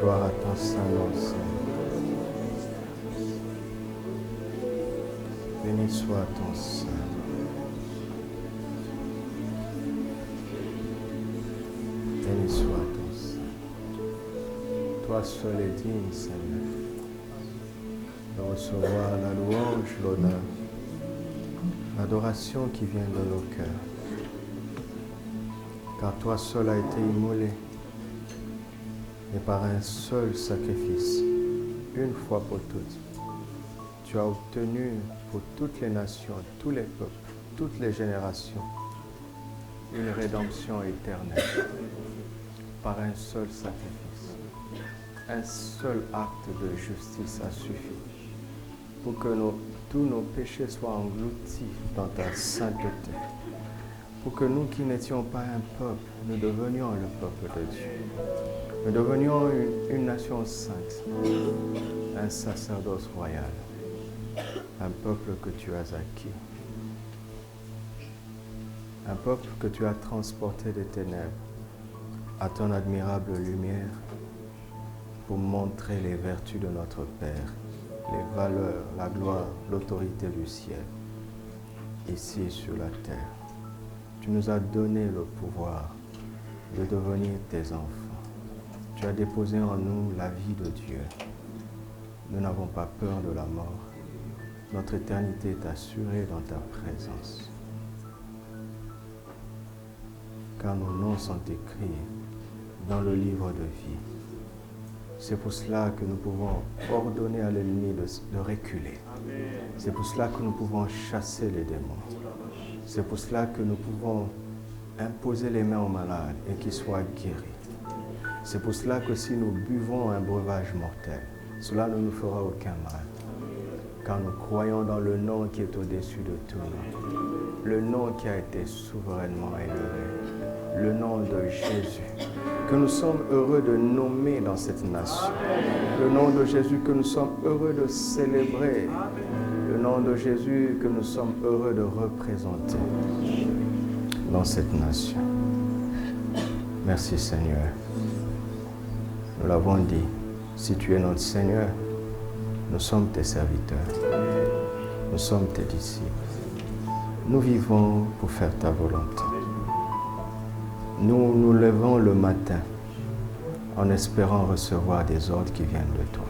Gloire à ton Saint-Nom, Seigneur. Béni soit ton Saint-Nom. Béni soit ton Saint-Nom. Toi seul est digne, Seigneur, de recevoir la louange, l'honneur, l'adoration qui vient de nos cœurs. Car toi seul as été immolé, et par un seul sacrifice, une fois pour toutes, tu as obtenu pour toutes les nations, tous les peuples, toutes les générations, une rédemption éternelle par un seul sacrifice. Un seul acte de justice a suffi pour que tous nos péchés soient engloutis dans ta sainteté. Pour que nous qui n'étions pas un peuple, nous devenions le peuple de Dieu. Nous devenions une nation sainte, un sacerdoce royal, un peuple que tu as acquis, un peuple que tu as transporté des ténèbres à ton admirable lumière pour montrer les vertus de notre Père, les valeurs, la gloire, l'autorité du ciel, ici sur la terre. Tu nous as donné le pouvoir de devenir tes enfants. Tu as déposé en nous la vie de Dieu. Nous n'avons pas peur de la mort. Notre éternité est assurée dans ta présence. Car nos noms sont écrits dans le livre de vie. C'est pour cela que nous pouvons ordonner à l'ennemi de reculer. C'est pour cela que nous pouvons chasser les démons. C'est pour cela que nous pouvons imposer les mains aux malades et qu'ils soient guéris. C'est pour cela que si nous buvons un breuvage mortel, cela ne nous fera aucun mal. Car nous croyons dans le nom qui est au-dessus de tout nom. Le nom qui a été souverainement élevé. Le nom de Jésus. Que nous sommes heureux de nommer dans cette nation. Le nom de Jésus que nous sommes heureux de célébrer. Le nom de Jésus que nous sommes heureux de représenter dans cette nation. Merci Seigneur. Nous l'avons dit, si tu es notre Seigneur, nous sommes tes serviteurs. Nous sommes tes disciples. Nous vivons pour faire ta volonté. Nous nous levons le matin en espérant recevoir des ordres qui viennent de toi.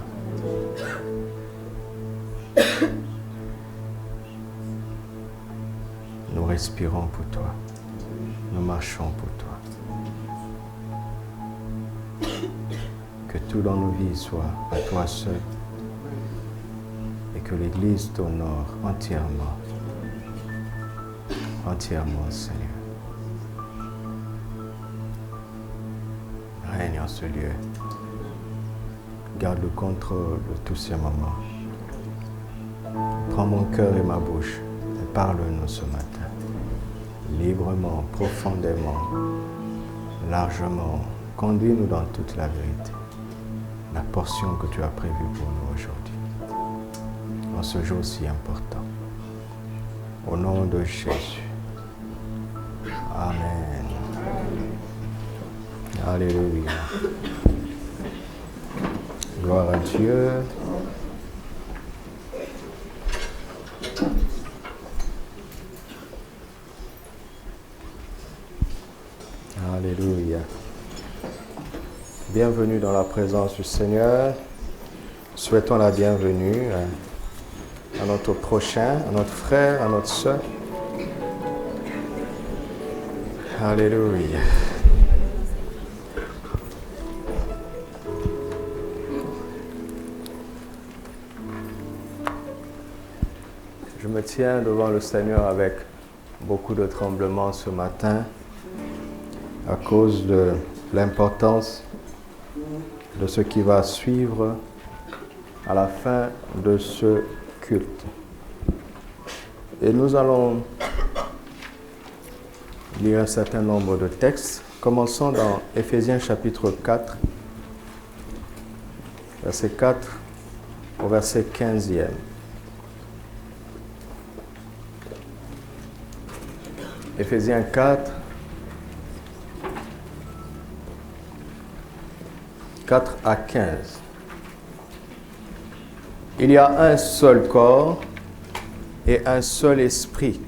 Nous respirons pour toi. Nous marchons pour toi. Que tout dans nos vies soit à toi seul et que l'Église t'honore entièrement. Entièrement, Seigneur. Règne en ce lieu. Garde le contrôle de tous ces moments. Prends mon cœur et ma bouche et parle-nous ce matin. Librement, profondément, largement. Conduis-nous dans toute la vérité. La portion que tu as prévue pour nous aujourd'hui. En ce jour si important. Au nom de Jésus. Amen. Alléluia. Gloire à Dieu. Alléluia. Bienvenue dans la présence du Seigneur. Souhaitons la bienvenue à notre prochain, à notre frère, à notre sœur. Alléluia. Je me tiens devant le Seigneur avec beaucoup de tremblements ce matin à cause de l'importance de ce qui va suivre à la fin de ce culte. Et nous allons lire un certain nombre de textes. Commençons dans Éphésiens chapitre 4, verset 4 au verset 15e. Éphésiens 4, 4 à 15. Il y a un seul corps et un seul esprit,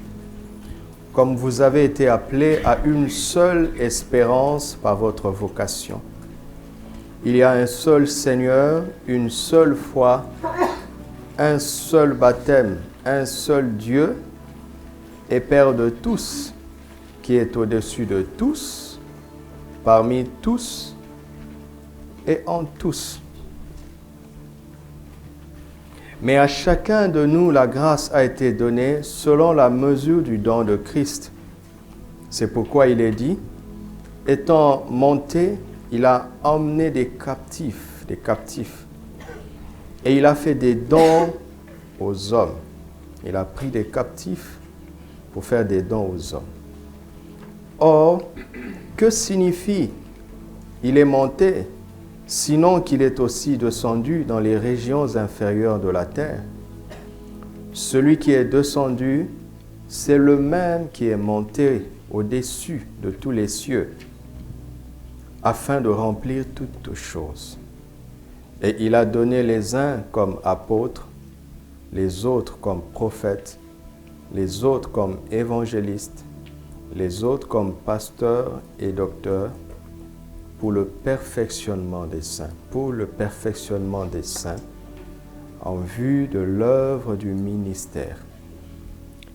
comme vous avez été appelés à une seule espérance par votre vocation. Il y a un seul Seigneur, une seule foi, un seul baptême, un seul Dieu et Père de tous, qui est au-dessus de tous, parmi tous et en tous. Mais à chacun de nous, la grâce a été donnée selon la mesure du don de Christ. C'est pourquoi il est dit, étant monté, il a emmené des captifs. Et il a fait des dons aux hommes. Il a pris des captifs pour faire des dons aux hommes. Or, que signifie « il est monté » sinon qu'il est aussi descendu dans les régions inférieures de la terre? Celui qui est descendu, c'est le même qui est monté au-dessus de tous les cieux, afin de remplir toutes choses. Et il a donné les uns comme apôtres, les autres comme prophètes, les autres comme évangélistes, les autres comme pasteurs et docteurs, pour le perfectionnement des saints, en vue de l'œuvre du ministère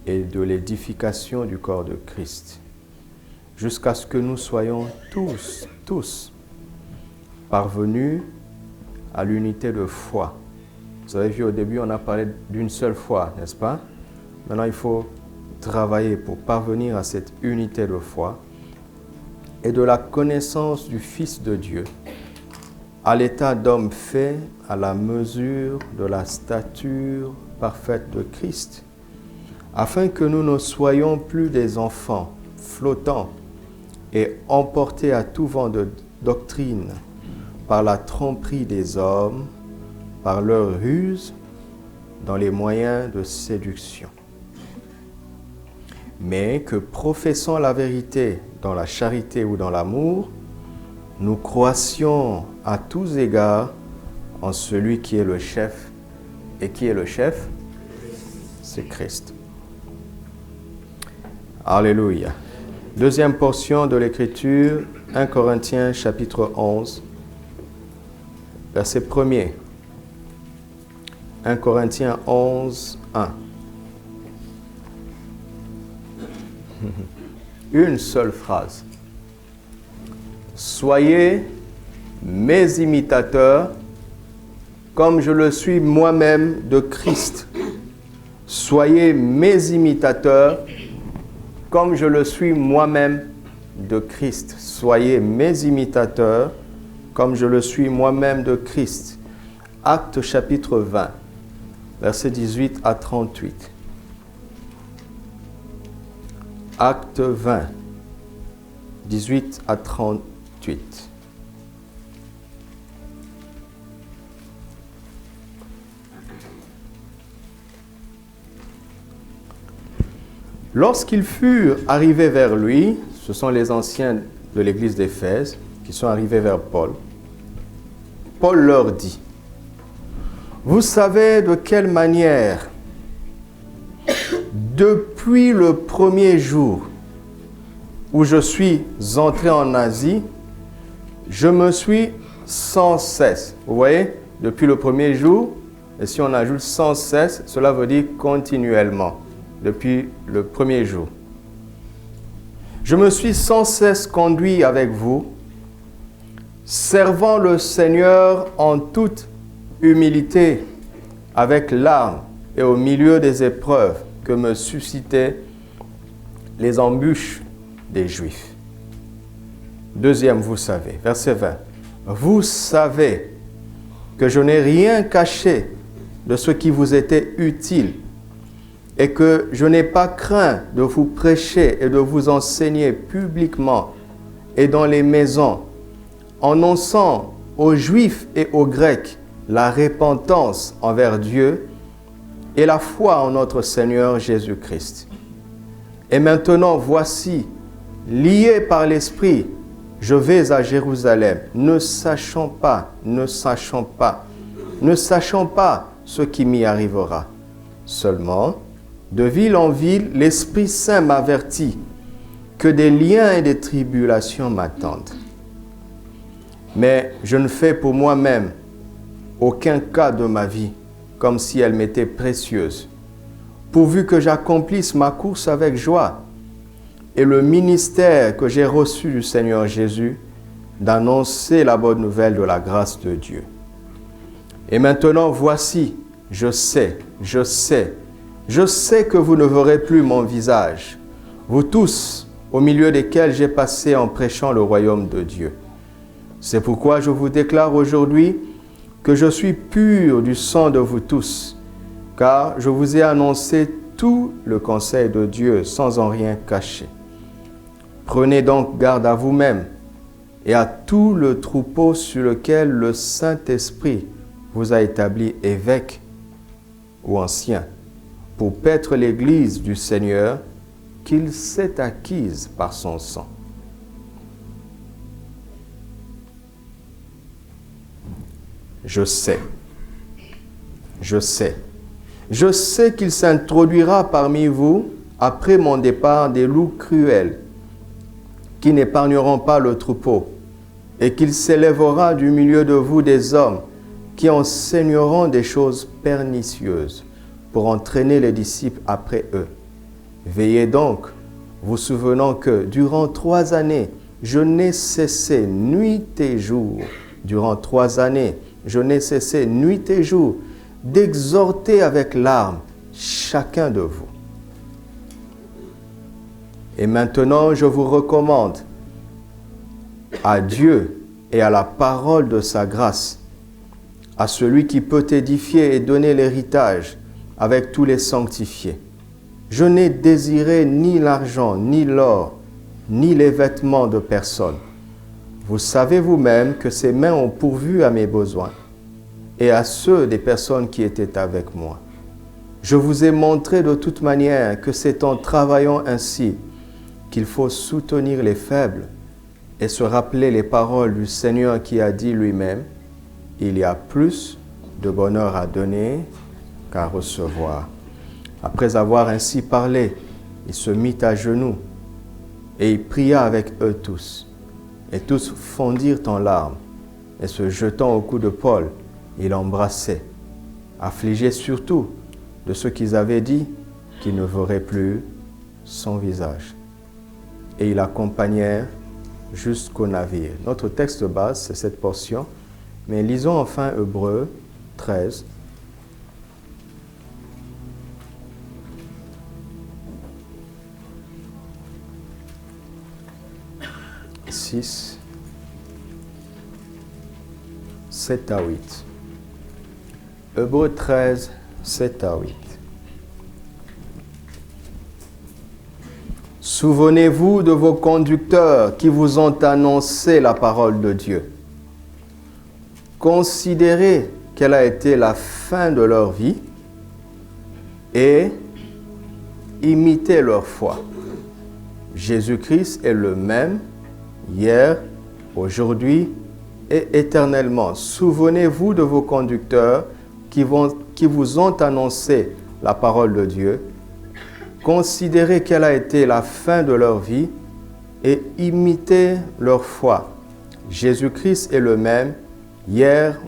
et de l'édification du corps de Christ, jusqu'à ce que nous soyons tous parvenus à l'unité de foi. Vous avez vu au début, on a parlé d'une seule foi, n'est-ce pas? Maintenant, il faut travailler pour parvenir à cette unité de foi et de la connaissance du Fils de Dieu, à l'état d'homme fait à la mesure de la stature parfaite de Christ, afin que nous ne soyons plus des enfants flottants et emportés à tout vent de doctrine par la tromperie des hommes, par leur ruse, dans les moyens de séduction. Mais que professant la vérité dans la charité ou dans l'amour, nous croissions à tous égards en celui qui est le chef. Et qui est le chef? C'est Christ. Alléluia. Deuxième portion de l'Écriture, 1 Corinthiens chapitre 11, verset 1er. 1 Corinthiens 11, 1. Une seule phrase. Soyez mes imitateurs comme je le suis moi-même de Christ. Soyez mes imitateurs comme je le suis moi-même de Christ. Soyez mes imitateurs comme je le suis moi-même de Christ. Actes chapitre 20, versets 18 à 38. Acte 20, 18 à 38. Lorsqu'ils furent arrivés vers lui, ce sont les anciens de l'église d'Éphèse qui sont arrivés vers Paul, Paul leur dit, « Vous savez de quelle manière, depuis le premier jour où je suis entré en Asie, je me suis sans cesse. » Vous voyez, depuis le premier jour, et si on ajoute sans cesse, cela veut dire continuellement, depuis le premier jour. Je me suis sans cesse conduit avec vous, servant le Seigneur en toute humilité, avec larmes et au milieu des épreuves que me suscitaient les embûches des Juifs. Deuxième, vous savez, verset 20. Vous savez que je n'ai rien caché de ce qui vous était utile et que je n'ai pas craint de vous prêcher et de vous enseigner publiquement et dans les maisons, annonçant aux Juifs et aux Grecs la repentance envers Dieu et la foi en notre Seigneur Jésus-Christ. Et maintenant, voici, liés par l'Esprit, je vais à Jérusalem, ne sachant pas ce qui m'y arrivera. Seulement, de ville en ville, l'Esprit Saint m'avertit que des liens et des tribulations m'attendent. Mais je ne fais pour moi-même aucun cas de ma vie comme si elle m'était précieuse, pourvu que j'accomplisse ma course avec joie et le ministère que j'ai reçu du Seigneur Jésus d'annoncer la bonne nouvelle de la grâce de Dieu. Et maintenant, voici, je sais que vous ne verrez plus mon visage, vous tous, au milieu desquels j'ai passé en prêchant le royaume de Dieu. C'est pourquoi je vous déclare aujourd'hui que je suis pur du sang de vous tous, car je vous ai annoncé tout le conseil de Dieu sans en rien cacher. Prenez donc garde à vous-même et à tout le troupeau sur lequel le Saint-Esprit vous a établi évêque ou ancien, pour paître l'Église du Seigneur qu'il s'est acquise par son sang. Je sais qu'il s'introduira parmi vous, après mon départ, des loups cruels, qui n'épargneront pas le troupeau, et qu'il s'élèvera du milieu de vous des hommes qui enseigneront des choses pernicieuses pour entraîner les disciples après eux. Veillez donc, vous souvenant que durant 3 années, je n'ai cessé nuit et jour, durant 3 années, je n'ai cessé nuit et jour d'exhorter avec larmes chacun de vous. Et maintenant, je vous recommande à Dieu et à la parole de sa grâce, à celui qui peut édifier et donner l'héritage avec tous les sanctifiés. Je n'ai désiré ni l'argent, ni l'or, ni les vêtements de personne. Vous savez vous-même que ces mains ont pourvu à mes besoins et à ceux des personnes qui étaient avec moi. Je vous ai montré de toute manière que c'est en travaillant ainsi qu'il faut soutenir les faibles et se rappeler les paroles du Seigneur qui a dit lui-même, « Il y a plus de bonheur à donner qu'à recevoir. » Après avoir ainsi parlé, il se mit à genoux et il pria avec eux tous. Et tous fondirent en larmes, et se jetant au cou de Paul, il l'embrassait, affligé surtout de ce qu'ils avaient dit, qu'ils ne verraient plus son visage. Et ils l'accompagnèrent jusqu'au navire. Notre texte de base, c'est cette portion, mais lisons enfin Hébreux 13. « 6, 7 à 8. Hébreux 13, 7 à 8. Souvenez-vous de vos conducteurs qui vous ont annoncé la parole de Dieu. Considérez quelle a été la fin de leur vie et imitez leur foi. Jésus-Christ est le même hier, aujourd'hui et éternellement. Souvenez-vous de vos conducteurs qui vous ont annoncé la parole de Dieu. Considérez quelle a été la fin de leur vie et imitez leur foi. Jésus-Christ est le même hier,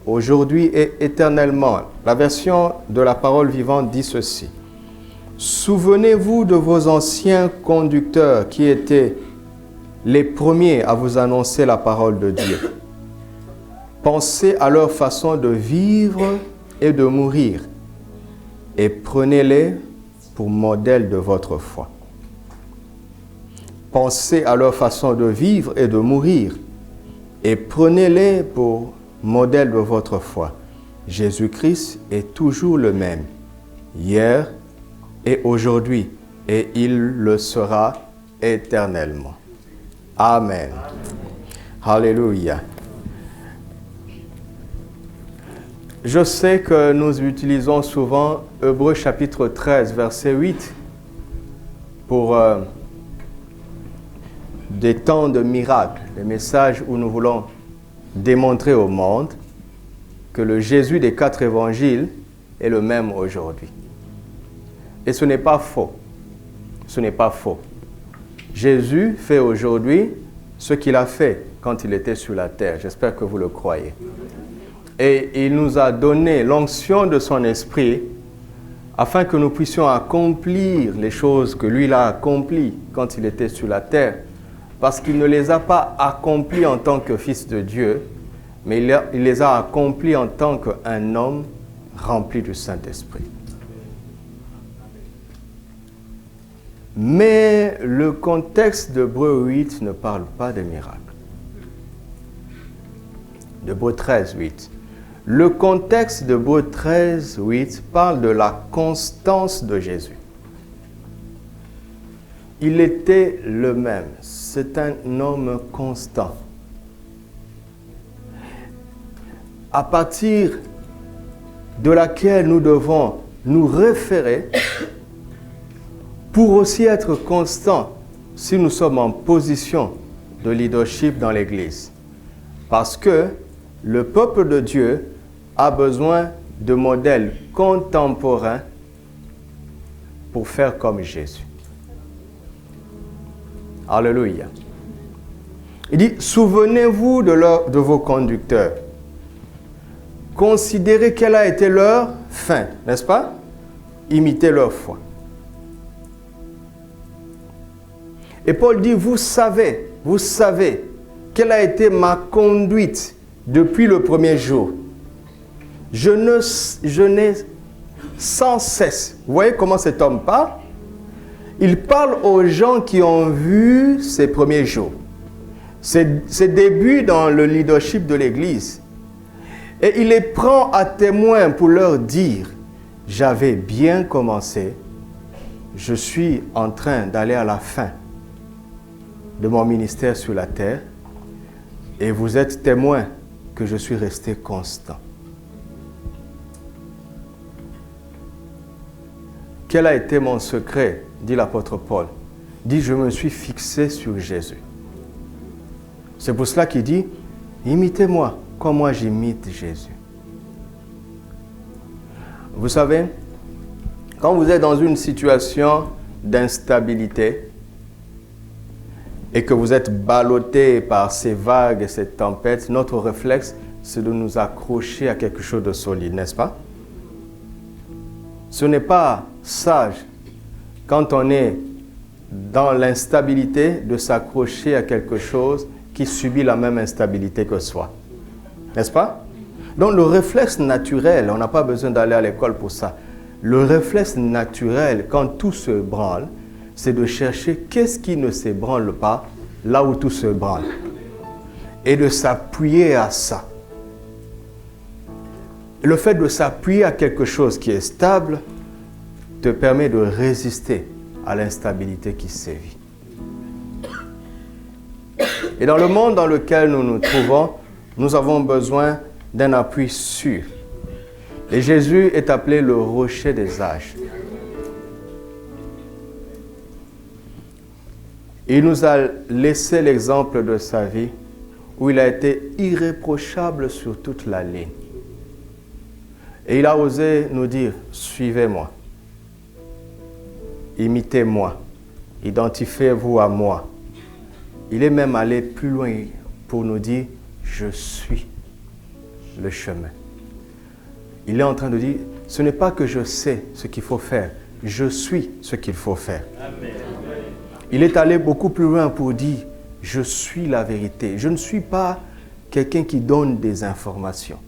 aujourd'hui et éternellement. La version de la parole vivante dit ceci. Souvenez-vous de vos anciens conducteurs qui étaient les premiers à vous annoncer la parole de Dieu. Pensez à leur façon de vivre et de mourir et prenez-les pour modèle de votre foi. Pensez à leur façon de vivre et de mourir et prenez-les pour modèle de votre foi. Jésus-Christ est toujours le même, hier et aujourd'hui, et il le sera éternellement. Amen. Alléluia. Je sais que nous utilisons souvent Hébreux chapitre 13, verset 8 pour des temps de miracles, des messages où nous voulons démontrer au monde que le Jésus des 4 évangiles est le même aujourd'hui. Et ce n'est pas faux. Ce n'est pas faux. Jésus fait aujourd'hui ce qu'il a fait quand il était sur la terre. J'espère que vous le croyez. Et il nous a donné l'onction de son esprit afin que nous puissions accomplir les choses que lui a accomplies quand il était sur la terre. Parce qu'il ne les a pas accomplies en tant que fils de Dieu, mais il les a accomplies en tant qu'un homme rempli du Saint-Esprit. Mais le contexte d'Hébreux 8 ne parle pas des miracles. D'Hébreux 13, 8. Le contexte d'Hébreux 13, 8 parle de la constance de Jésus. Il était le même. C'est un homme constant. À partir de laquelle nous devons nous référer pour aussi être constants si nous sommes en position de leadership dans l'Église. Parce que le peuple de Dieu a besoin de modèles contemporains pour faire comme Jésus. Alléluia. Il dit, souvenez-vous de vos conducteurs. Considérez quelle a été leur fin, n'est-ce pas? Imitez leur foi. Et Paul dit, vous savez quelle a été ma conduite depuis le premier jour. Je n'ai sans cesse. Vous voyez comment cet homme parle? Il parle aux gens qui ont vu ses premiers jours, ses débuts dans le leadership de l'Église. Et il les prend à témoin pour leur dire, j'avais bien commencé, je suis en train d'aller à la fin de mon ministère sur la terre, et vous êtes témoin que je suis resté constant. Quel a été mon secret, dit l'apôtre Paul? Il dit, je me suis fixé sur Jésus. C'est pour cela qu'il dit, imitez-moi comme moi j'imite Jésus. Vous savez, quand vous êtes dans une situation d'instabilité et que vous êtes ballotté par ces vagues et ces tempêtes, notre réflexe, c'est de nous accrocher à quelque chose de solide, n'est-ce pas? Ce n'est pas sage, quand on est dans l'instabilité, de s'accrocher à quelque chose qui subit la même instabilité que soi. N'est-ce pas? Donc le réflexe naturel, on n'a pas besoin d'aller à l'école pour ça. Le réflexe naturel, quand tout se branle, c'est de chercher qu'est-ce qui ne s'ébranle pas là où tout se branle. Et de s'appuyer à ça. Le fait de s'appuyer à quelque chose qui est stable te permet de résister à l'instabilité qui sévit. Et dans le monde dans lequel nous nous trouvons, nous avons besoin d'un appui sûr. Et Jésus est appelé le rocher des âges. Il nous a laissé l'exemple de sa vie où il a été irréprochable sur toute la ligne. Et il a osé nous dire, suivez-moi, imitez-moi, identifiez-vous à moi. Il est même allé plus loin pour nous dire, je suis le chemin. Il est en train de dire, ce n'est pas que je sais ce qu'il faut faire, je suis ce qu'il faut faire. Amen. Il est allé beaucoup plus loin pour dire, je suis la vérité. Je ne suis pas quelqu'un qui donne des informations.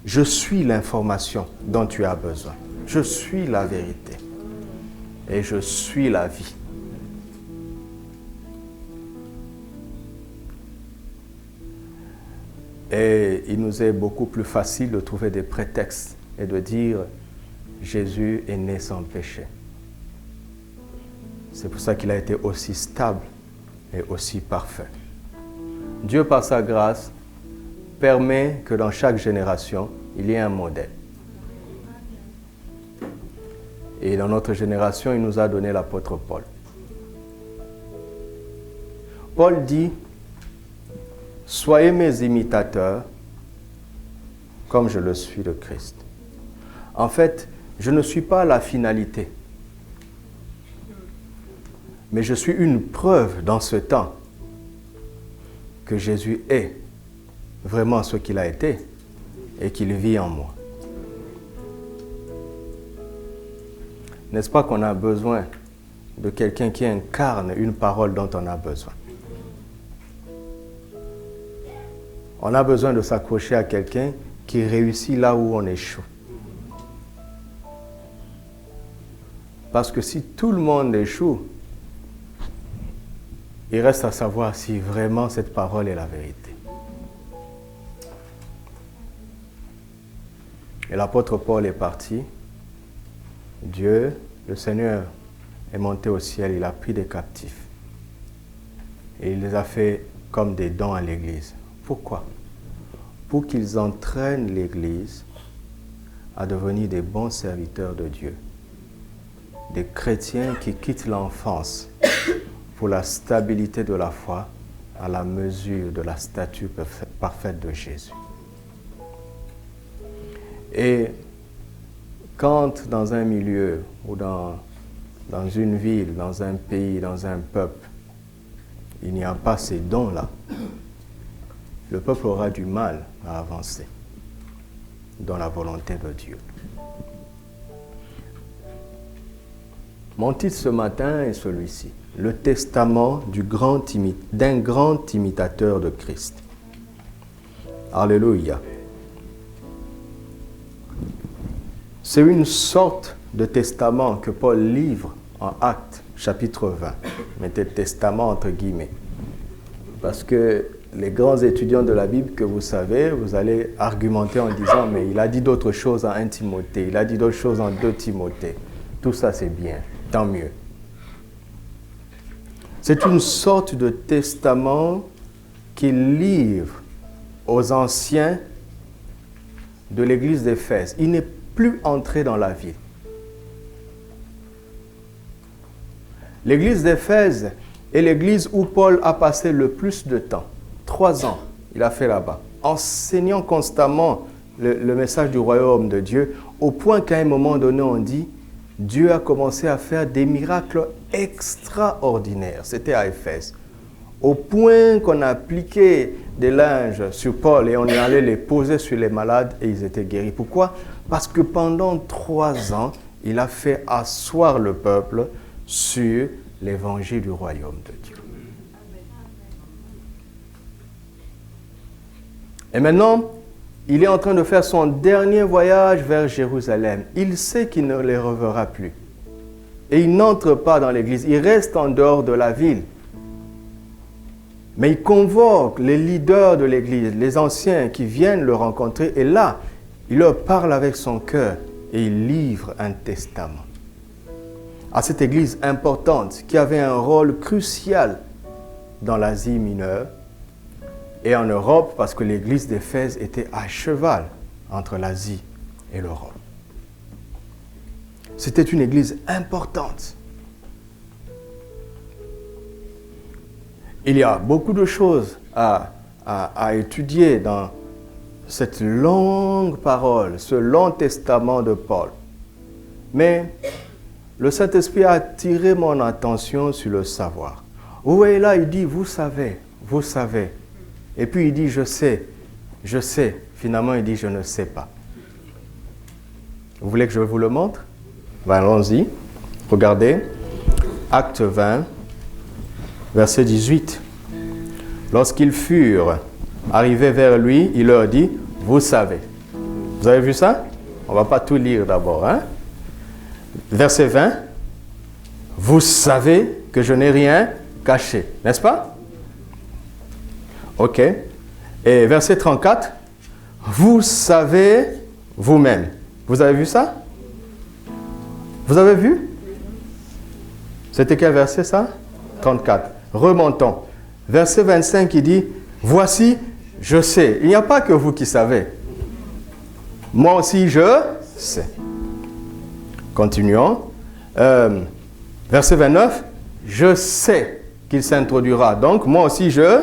Je suis l'information dont tu as besoin. Je suis la vérité. Et je suis la vie. Et il nous est beaucoup plus facile de trouver des prétextes et de dire Jésus est né sans péché. C'est pour ça qu'il a été aussi stable et aussi parfait. Dieu, par sa grâce, permet que dans chaque génération, il y ait un modèle. Et dans notre génération, il nous a donné l'apôtre Paul. Paul dit, soyez mes imitateurs comme je le suis de Christ. En fait, je ne suis pas la finalité, mais je suis une preuve dans ce temps que Jésus est vraiment ce qu'il a été et qu'il vit en moi. N'est-ce pas qu'on a besoin de quelqu'un qui incarne une parole dont on a besoin? On a besoin de s'accrocher à quelqu'un qui réussit là où on échoue. Parce que si tout le monde échoue, il reste à savoir si vraiment cette parole est la vérité. Et l'apôtre Paul est parti. Dieu, le Seigneur, est monté au ciel. Il a pris des captifs. Et il les a fait comme des dons à l'Église. Pourquoi? Pour qu'ils entraînent l'Église à devenir des bons serviteurs de Dieu. Des chrétiens qui quittent l'enfance pour la stabilité de la foi à la mesure de la stature parfaite de Jésus. Et quand dans un milieu ou dans une ville, dans un pays, dans un peuple, il n'y a pas ces dons-là, le peuple aura du mal à avancer dans la volonté de Dieu. Mon titre ce matin est celui-ci, le testament d'un grand imitateur de Christ. Alléluia. C'est une sorte de testament que Paul livre en Actes, chapitre 20. Mettez testament entre guillemets. Parce que les grands étudiants de la Bible que vous savez, vous allez argumenter en disant « mais il a dit d'autres choses en 1 Timothée, il a dit d'autres choses en 2 Timothée. » Tout ça c'est bien, tant mieux. C'est une sorte de testament qu'il livre aux anciens de l'église d'Éphèse. Il n'est plus entré dans la ville. L'église d'Éphèse est l'église où Paul a passé le plus de temps. 3 ans, il a fait là-bas, enseignant constamment le message du royaume de Dieu, au point qu'à un moment donné, on dit, Dieu a commencé à faire des miracles extraordinaires. C'était à Éphèse. Au point qu'on a appliqué des linges sur Paul et on est allé les poser sur les malades et ils étaient guéris. Pourquoi? Parce que pendant 3 ans, il a fait asseoir le peuple sur l'évangile du royaume de Dieu. Et maintenant, il est en train de faire son dernier voyage vers Jérusalem. Il sait qu'il ne les reverra plus. Et il n'entre pas dans l'église. Il reste en dehors de la ville. Mais il convoque les leaders de l'église, les anciens qui viennent le rencontrer. Et là, il leur parle avec son cœur et il livre un testament à cette église importante qui avait un rôle crucial dans l'Asie mineure et en Europe parce que l'église d'Éphèse était à cheval entre l'Asie et l'Europe. C'était une église importante. Il y a beaucoup de choses à étudier dans cette longue parole, ce long testament de Paul. Mais le Saint-Esprit a attiré mon attention sur le savoir. Vous voyez là, il dit, vous savez. Et puis il dit, je sais. Finalement, il dit, je ne sais pas. Vous voulez que je vous le montre? Ben, allons-y. Regardez. Acte 20, verset 18. Lorsqu'ils furent arrivés vers lui, il leur dit, vous savez. Vous avez vu ça? On ne va pas tout lire d'abord. Hein? Verset 20. Vous savez que je n'ai rien caché. N'est-ce pas? Ok. Et verset 34. Vous savez vous-même. Vous avez vu ça? Vous avez vu? C'était quel verset ça? 34. Remontons. Verset 25, il dit, voici, je sais. Il n'y a pas que vous qui savez. Moi aussi, je sais. Continuons. Verset 29, je sais qu'il s'introduira. Donc, moi aussi, je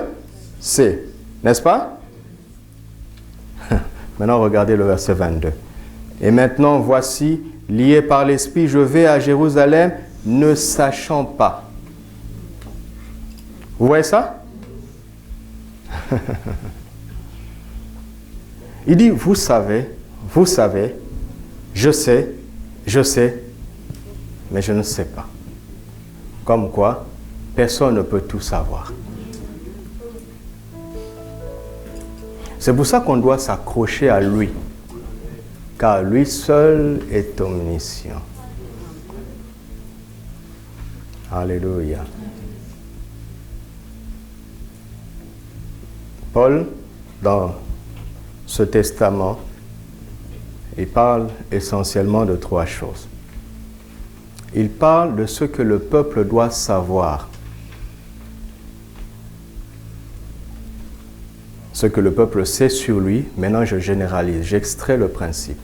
sais. N'est-ce pas? Maintenant, regardez le verset 22. Et maintenant, voici, lié par l'Esprit, je vais à Jérusalem, ne sachant pas. Vous voyez ça? Il dit, vous savez, je sais, mais je ne sais pas. Comme quoi, personne ne peut tout savoir. C'est pour ça qu'on doit s'accrocher à lui, car lui seul est omniscient. Alléluia. Paul, dans ce testament, il parle essentiellement de trois choses. Il parle de ce que le peuple doit savoir. Ce que le peuple sait sur lui, maintenant je généralise, j'extrais le principe.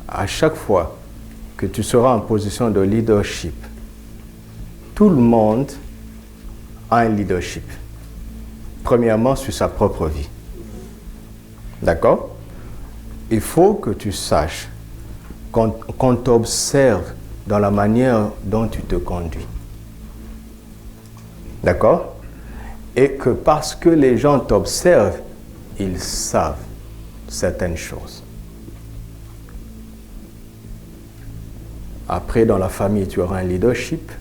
À chaque fois que tu seras en position de leadership, tout le monde a un leadership. Premièrement, sur sa propre vie. D'accord? Il faut que tu saches qu'on t'observe dans la manière dont tu te conduis. D'accord? Et que parce que les gens t'observent, ils savent certaines choses. Après, dans la famille, tu auras un leadership.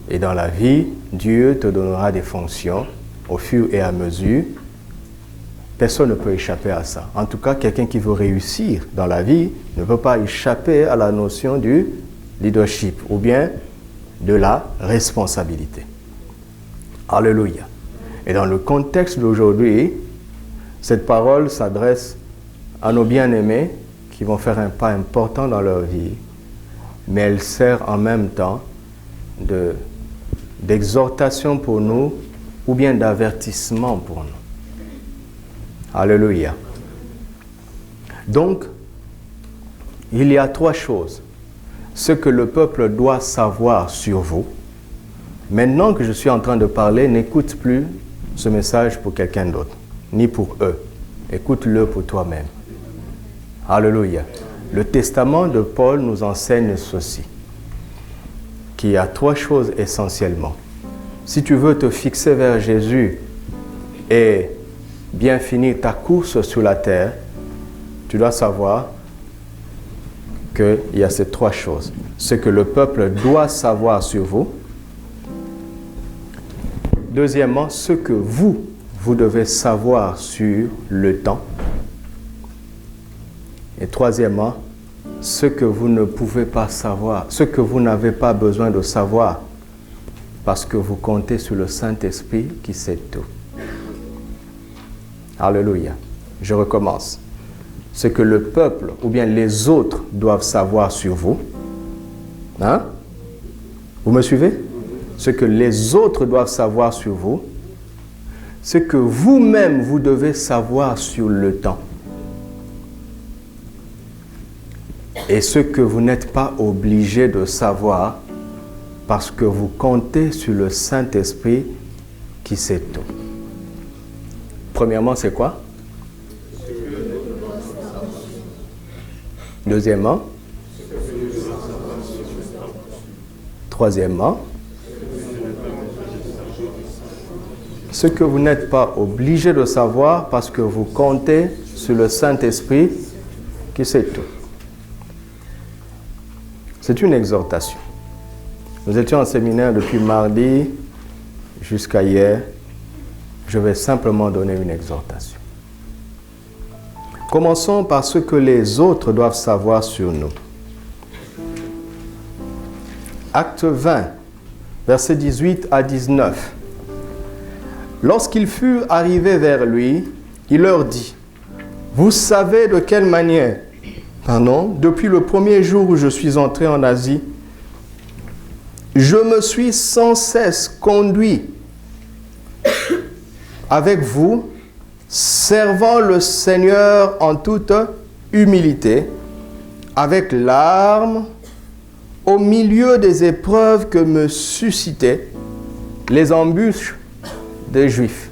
Et dans la vie, Dieu te donnera des fonctions au fur et à mesure. Personne ne peut échapper à ça. En tout cas, quelqu'un qui veut réussir dans la vie ne peut pas échapper à la notion du leadership ou bien de la responsabilité. Alléluia. Et dans le contexte d'aujourd'hui, cette parole s'adresse à nos bien-aimés qui vont faire un pas important dans leur vie, mais elle sert en même temps d'exhortation pour nous ou bien d'avertissement pour nous. Alléluia. Donc, il y a trois choses. Ce que le peuple doit savoir sur vous. Maintenant que je suis en train de parler, n'écoute plus ce message pour quelqu'un d'autre, ni pour eux. Écoute-le pour toi-même. Alléluia. Le testament de Paul nous enseigne ceci, qu'il y a trois choses essentiellement. Si tu veux te fixer vers Jésus et bien finir ta course sur la terre, tu dois savoir qu'il y a ces trois choses. Ce que le peuple doit savoir sur vous. Deuxièmement, ce que vous devez savoir sur le temps. Et troisièmement, ce que vous ne pouvez pas savoir, ce que vous n'avez pas besoin de savoir, parce que vous comptez sur le Saint-Esprit qui sait tout. Alléluia. Je recommence. Ce que le peuple ou bien les autres doivent savoir sur vous. Hein? Vous me suivez? Ce que les autres doivent savoir sur vous. Ce que vous-même vous devez savoir sur le temps. Et ce que vous n'êtes pas obligé de savoir parce que vous comptez sur le Saint-Esprit qui sait tout. Premièrement, c'est quoi? Deuxièmement? Troisièmement? Ce que vous n'êtes pas obligé de savoir parce que vous comptez sur le Saint-Esprit qui sait tout. C'est une exhortation. Nous étions en séminaire depuis mardi jusqu'à hier. Je vais simplement donner une exhortation. Commençons par ce que les autres doivent savoir sur nous. Acte 20, versets 18 à 19. Lorsqu'ils furent arrivés vers lui, il leur dit, « Vous savez de quelle manière, depuis le premier jour où je suis entré en Asie, je me suis sans cesse conduit avec vous, servant le Seigneur en toute humilité, avec larmes, au milieu des épreuves que me suscitait les embûches des Juifs.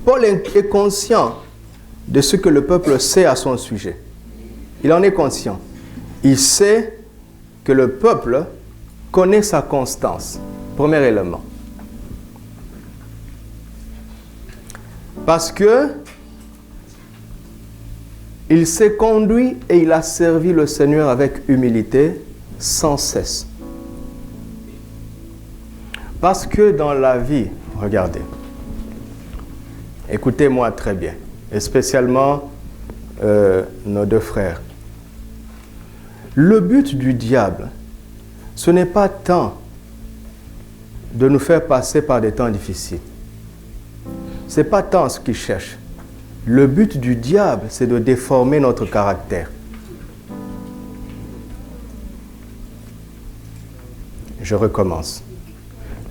Paul est conscient de ce que le peuple sait à son sujet. Il en est conscient. Il sait que le peuple connaît sa constance. Premier élément. Parce que il s'est conduit et il a servi le Seigneur avec humilité sans cesse. Parce que dans la vie, regardez, écoutez-moi très bien, et spécialement nos deux frères. Le but du diable, ce n'est pas tant de nous faire passer par des temps difficiles. Ce n'est pas tant ce qu'il cherche. Le but du diable, c'est de déformer notre caractère. Je recommence.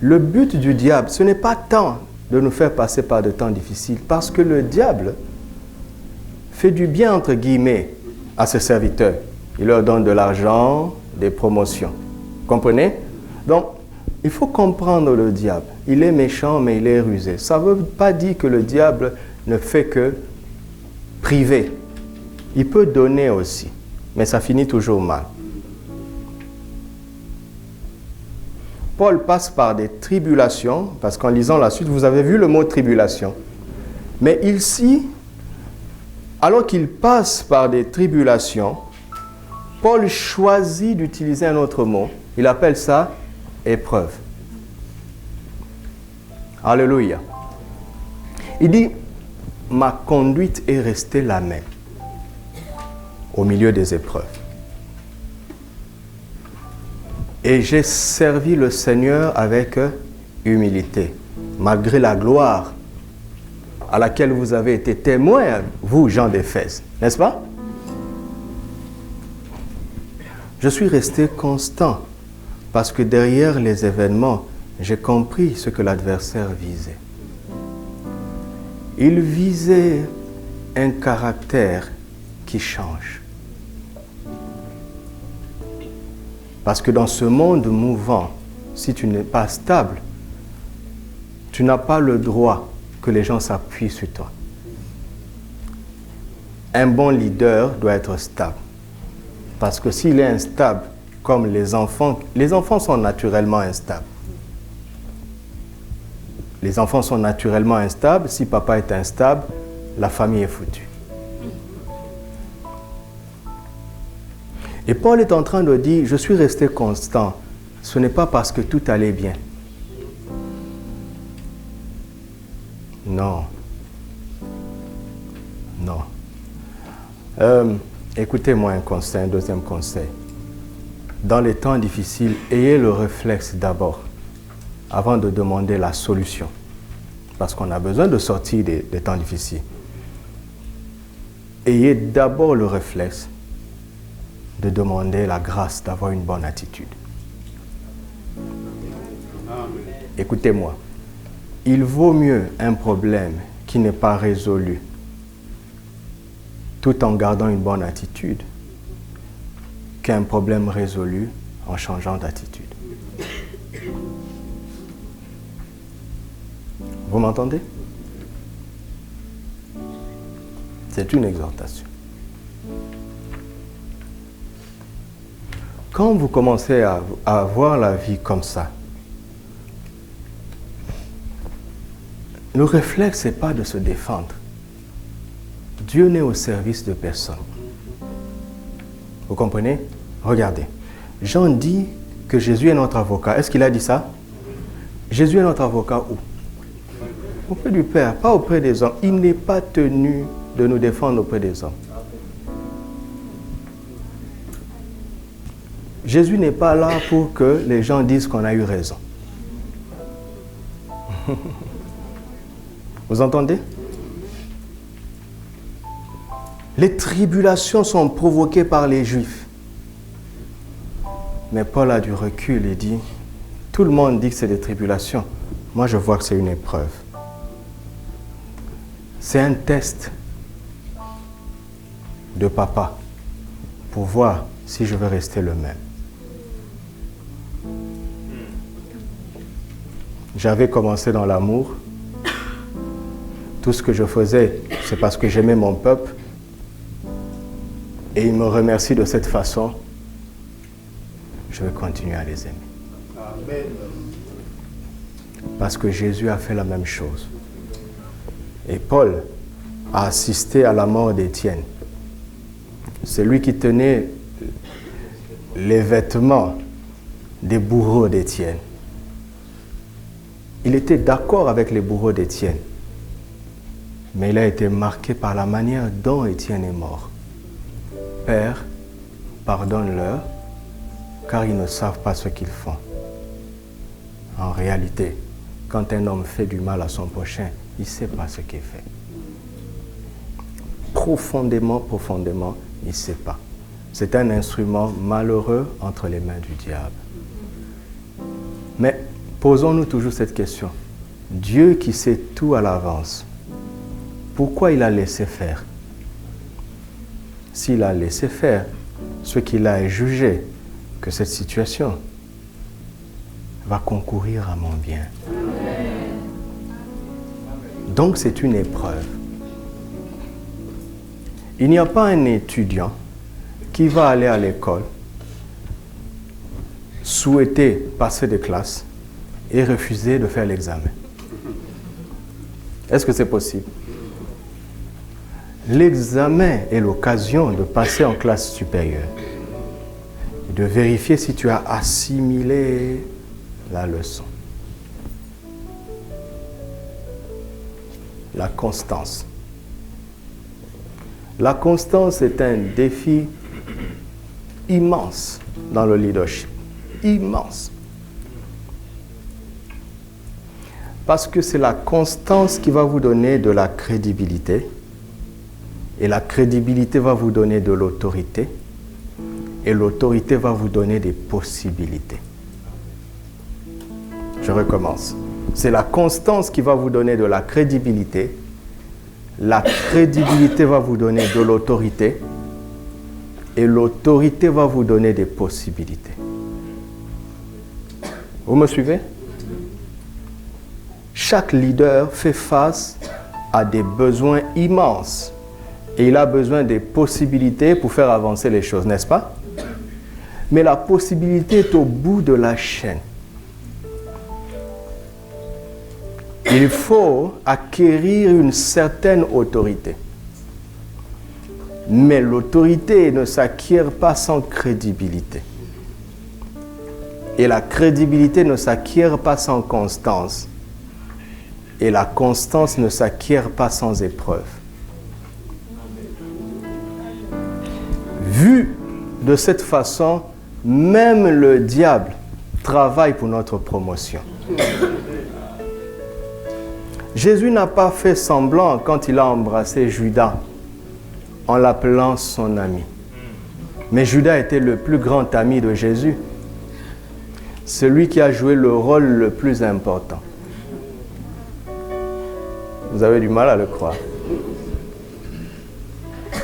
Le but du diable, ce n'est pas tant de nous faire passer par des temps difficiles, parce que le diable fait du bien, entre guillemets, à ses serviteurs. Il leur donne de l'argent, des promotions. Comprenez? Donc, il faut comprendre le diable. Il est méchant, mais il est rusé. Ça ne veut pas dire que le diable ne fait que priver. Il peut donner aussi, mais ça finit toujours mal. Paul passe par des tribulations, parce qu'en lisant la suite, vous avez vu le mot tribulation. Mais ici, alors qu'il passe par des tribulations, Paul choisit d'utiliser un autre mot. Il appelle ça épreuve. Alléluia. Il dit, ma conduite est restée la même au milieu des épreuves. Et j'ai servi le Seigneur avec humilité, malgré la gloire à laquelle vous avez été témoins, vous, gens d'Éphèse, n'est-ce pas? Je suis resté constant parce que derrière les événements, j'ai compris ce que l'adversaire visait. Il visait un caractère qui change. Parce que dans ce monde mouvant, si tu n'es pas stable, tu n'as pas le droit que les gens s'appuient sur toi. Un bon leader doit être stable. Parce que s'il est instable, comme les enfants sont naturellement instables. Les enfants sont naturellement instables. Si papa est instable, la famille est foutue. Et Paul est en train de dire, je suis resté constant. Ce n'est pas parce que tout allait bien. Non. Non. Écoutez-moi un conseil, un deuxième conseil. Dans les temps difficiles, ayez le réflexe d'abord, avant de demander la solution. Parce qu'on a besoin de sortir des temps difficiles. Ayez d'abord le réflexe de demander la grâce d'avoir une bonne attitude. Écoutez-moi, il vaut mieux un problème qui n'est pas résolu tout en gardant une bonne attitude qu'un problème résolu en changeant d'attitude. Vous m'entendez? C'est une exhortation. Quand vous commencez à voir la vie comme ça, le réflexe n'est pas de se défendre. Dieu n'est au service de personne. Vous comprenez? Regardez. Jean dit que Jésus est notre avocat. Est-ce qu'il a dit ça? Jésus est notre avocat où? Auprès du Père, pas auprès des hommes. Il n'est pas tenu de nous défendre auprès des hommes. Jésus n'est pas là pour que les gens disent qu'on a eu raison. Vous entendez? Les tribulations sont provoquées par les Juifs. Mais Paul a du recul et dit, tout le monde dit que c'est des tribulations. Moi, je vois que c'est une épreuve. C'est un test de papa pour voir si je veux rester le même. J'avais commencé dans l'amour. Tout ce que je faisais, c'est parce que j'aimais mon peuple. Et ils me remercient de cette façon. Je vais continuer à les aimer. Amen. Parce que Jésus a fait la même chose. Et Paul a assisté à la mort d'Étienne. C'est lui qui tenait les vêtements des bourreaux d'Étienne. Il était d'accord avec les bourreaux d'Étienne. Mais il a été marqué par la manière dont Étienne est mort. Père, pardonne-leur, car ils ne savent pas ce qu'ils font. En réalité, quand un homme fait du mal à son prochain, il ne sait pas ce qu'il fait. Profondément, il ne sait pas. C'est un instrument malheureux entre les mains du diable. Mais posons-nous toujours cette question. Dieu qui sait tout à l'avance, pourquoi il a laissé faire? S'il a laissé faire, ce qu'il a jugé que cette situation va concourir à mon bien. Donc c'est une épreuve. Il n'y a pas un étudiant qui va aller à l'école, souhaiter passer des classes et refuser de faire l'examen. Est-ce que c'est possible? L'examen est l'occasion de passer en classe supérieure et de vérifier si tu as assimilé la leçon. La constance. La constance est un défi immense dans le leadership. Immense. Parce que c'est la constance qui va vous donner de la crédibilité. Et la crédibilité va vous donner de l'autorité. Et l'autorité va vous donner des possibilités. Je recommence. C'est la constance qui va vous donner de la crédibilité. La crédibilité va vous donner de l'autorité. Et l'autorité va vous donner des possibilités. Vous me suivez? Chaque leader fait face à des besoins immenses. Et il a besoin des possibilités pour faire avancer les choses, n'est-ce pas? Mais la possibilité est au bout de la chaîne. Il faut acquérir une certaine autorité. Mais l'autorité ne s'acquiert pas sans crédibilité. Et la crédibilité ne s'acquiert pas sans constance. Et la constance ne s'acquiert pas sans épreuve. Vu de cette façon, même le diable travaille pour notre promotion. Jésus n'a pas fait semblant quand il a embrassé Judas en l'appelant son ami. Mais Judas était le plus grand ami de Jésus. Celui qui a joué le rôle le plus important. Vous avez du mal à le croire.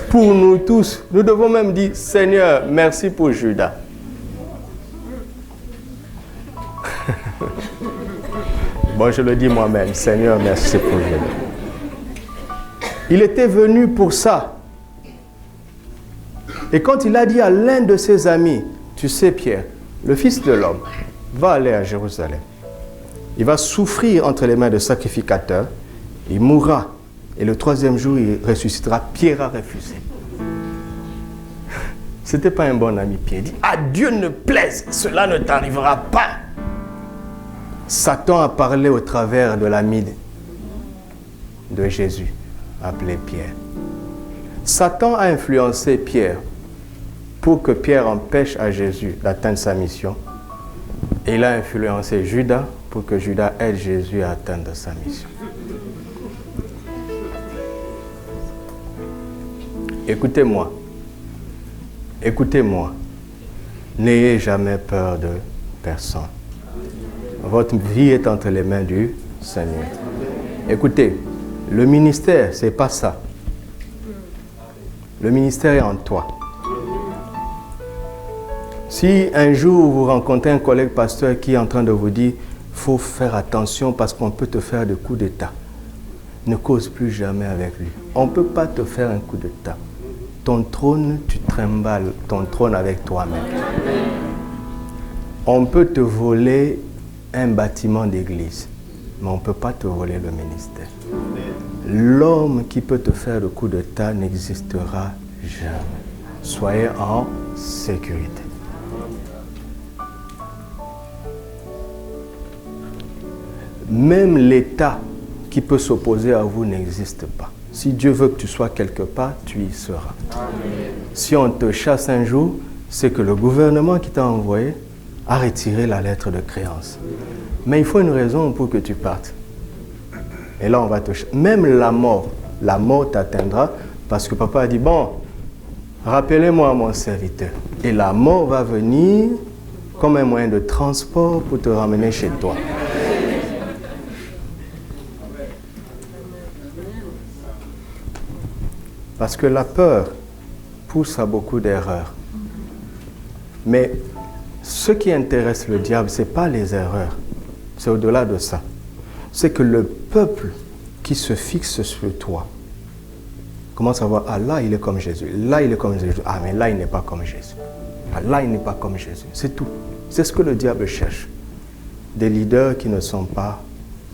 Pour nous tous, nous devons même dire, Seigneur, merci pour Judas. Bon, je le dis moi-même, Seigneur, merci pour Judas. Il était venu pour ça. Et quand il a dit à l'un de ses amis, tu sais Pierre, le Fils de l'homme va aller à Jérusalem. Il va souffrir entre les mains de sacrificateurs, il mourra. Et le troisième jour, il ressuscitera. Pierre a refusé. Ce n'était pas un bon ami. Pierre dit, à Dieu ne plaise, cela ne t'arrivera pas. Satan a parlé au travers de l'ami de Jésus, appelé Pierre. Satan a influencé Pierre pour que Pierre empêche à Jésus d'atteindre sa mission. Et il a influencé Judas pour que Judas aide Jésus à atteindre sa mission. Écoutez-moi, écoutez-moi, n'ayez jamais peur de personne. Votre vie est entre les mains du Seigneur. Écoutez, le ministère, ce n'est pas ça. Le ministère est en toi. Si un jour vous rencontrez un collègue pasteur qui est en train de vous dire « faut faire attention parce qu'on peut te faire des coups d'État. Ne cause plus jamais avec lui. On ne peut pas te faire un coup d'État. Ton trône, tu trimbales ton trône avec toi-même. On peut te voler un bâtiment d'église, mais on ne peut pas te voler le ministère. L'homme qui peut te faire le coup d'État n'existera jamais. Soyez en sécurité. Même l'État qui peut s'opposer à vous n'existe pas. Si Dieu veut que tu sois quelque part, tu y seras. Amen. Si on te chasse un jour, c'est que le gouvernement qui t'a envoyé a retiré la lettre de créance. Mais il faut une raison pour que tu partes. Et là, on va te chasser. Même la mort t'atteindra parce que papa a dit, bon, rappelez-moi mon serviteur. Et la mort va venir comme un moyen de transport pour te ramener chez toi. Parce que la peur pousse à beaucoup d'erreurs. Mais ce qui intéresse le diable, ce n'est pas les erreurs. C'est au-delà de ça. C'est que le peuple qui se fixe sur toi commence à voir, ah là, il est comme Jésus. Là, il est comme Jésus. Ah, mais là, il n'est pas comme Jésus. Ah, là, il n'est pas comme Jésus. C'est tout. C'est ce que le diable cherche. Des leaders qui ne sont pas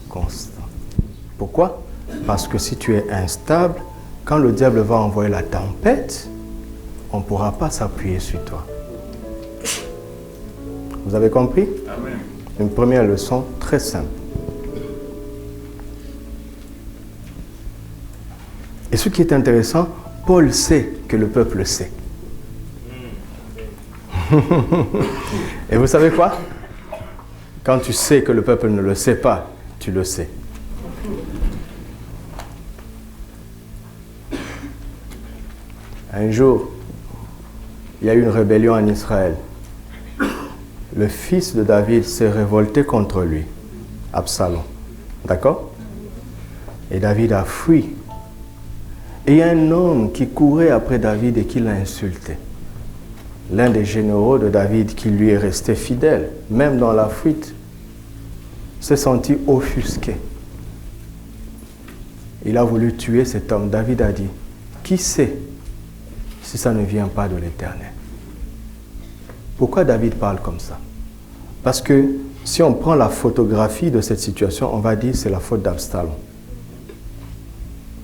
constants. Pourquoi? Parce que si tu es instable, quand le diable va envoyer la tempête, on ne pourra pas s'appuyer sur toi. Vous avez compris? Amen. Une première leçon très simple. Et ce qui est intéressant, Paul sait que le peuple sait. Et vous savez quoi? Quand tu sais que le peuple ne le sait pas, tu le sais. Un jour, il y a eu une rébellion en Israël. Le fils de David s'est révolté contre lui, Absalom. D'accord? Et David a fui. Et il y a un homme qui courait après David et qui l'a insulté. L'un des généraux de David qui lui est resté fidèle, même dans la fuite, s'est senti offusqué. Il a voulu tuer cet homme. David a dit, qui sait si ça ne vient pas de l'Éternel? Pourquoi David parle comme ça? Parce que si on prend la photographie de cette situation, on va dire que c'est la faute d'Absalom.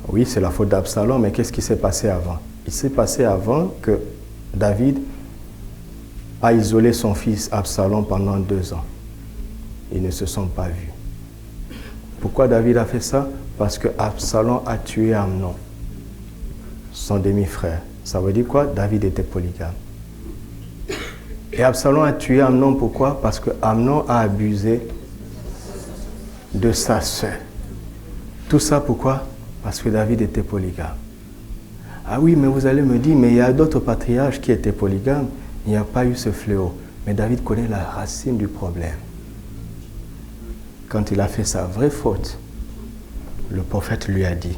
Oui, c'est la faute d'Absalom, mais qu'est-ce qui s'est passé avant? Il s'est passé avant que David a isolé son fils Absalom pendant 2 ans. Ils ne se sont pas vus. Pourquoi David a fait ça? Parce que Absalom a tué Amnon, son demi-frère. Ça veut dire quoi? David était polygame. Et Absalom a tué Amnon, pourquoi? Parce que Amnon a abusé de sa sœur. Tout ça pourquoi? Parce que David était polygame. Ah oui, mais vous allez me dire, mais il y a d'autres patriarches qui étaient polygames. Il n'y a pas eu ce fléau. Mais David connaît la racine du problème. Quand il a fait sa vraie faute, le prophète lui a dit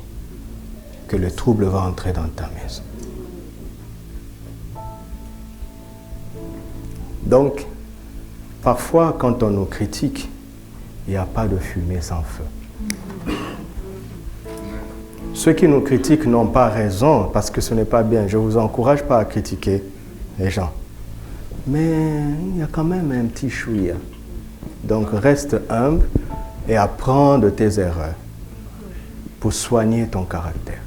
que le trouble va entrer dans ta maison. Donc, parfois, quand on nous critique, il n'y a pas de fumée sans feu. Ceux qui nous critiquent n'ont pas raison parce que ce n'est pas bien. Je ne vous encourage pas à critiquer les gens. Mais il y a quand même un petit chouïa. Donc, reste humble et apprends de tes erreurs pour soigner ton caractère.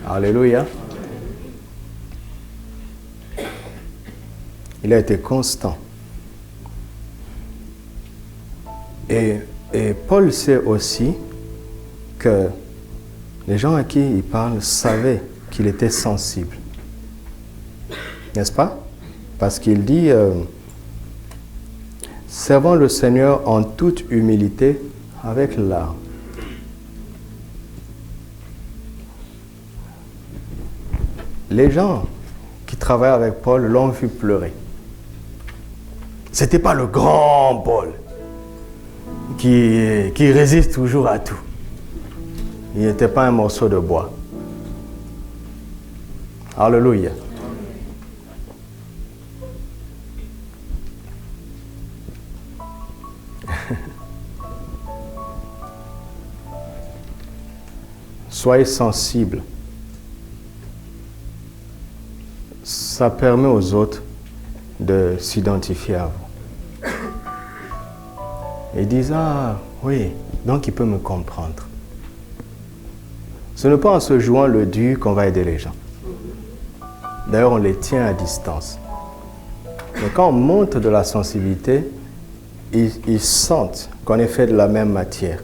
Alléluia. Il a été constant. Et Paul sait aussi que les gens à qui il parle savaient qu'il était sensible. N'est-ce pas? Parce qu'il dit, servant le Seigneur en toute humilité avec larmes. Les gens qui travaillent avec Paul l'ont vu pleurer. Ce n'était pas le grand Paul qui résiste toujours à tout. Il n'était pas un morceau de bois. Alléluia. soyez sensibles. Ça permet aux autres de s'identifier à vous. Et ils disent, ah oui, donc il peut me comprendre. Ce n'est pas en se jouant le dur qu'on va aider les gens. D'ailleurs, on les tient à distance. Mais quand on montre de la sensibilité, ils sentent qu'on est fait de la même matière.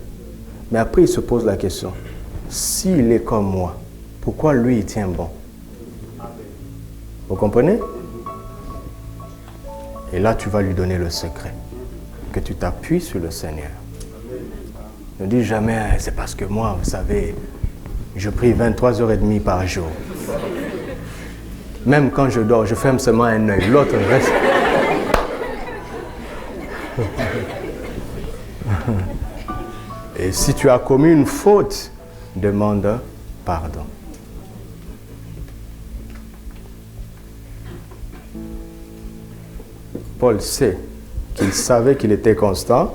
Mais après, ils se posent la question, s'il est comme moi, pourquoi lui, il tient bon? Vous comprenez? Et là, tu vas lui donner le secret. Que tu t'appuies sur le Seigneur. Ne dis jamais, c'est parce que moi, vous savez, je prie 23h30 par jour. Même quand je dors, je ferme seulement un œil, l'autre reste. Et si tu as commis une faute, demande pardon. Paul sait qu'il savait qu'il était constant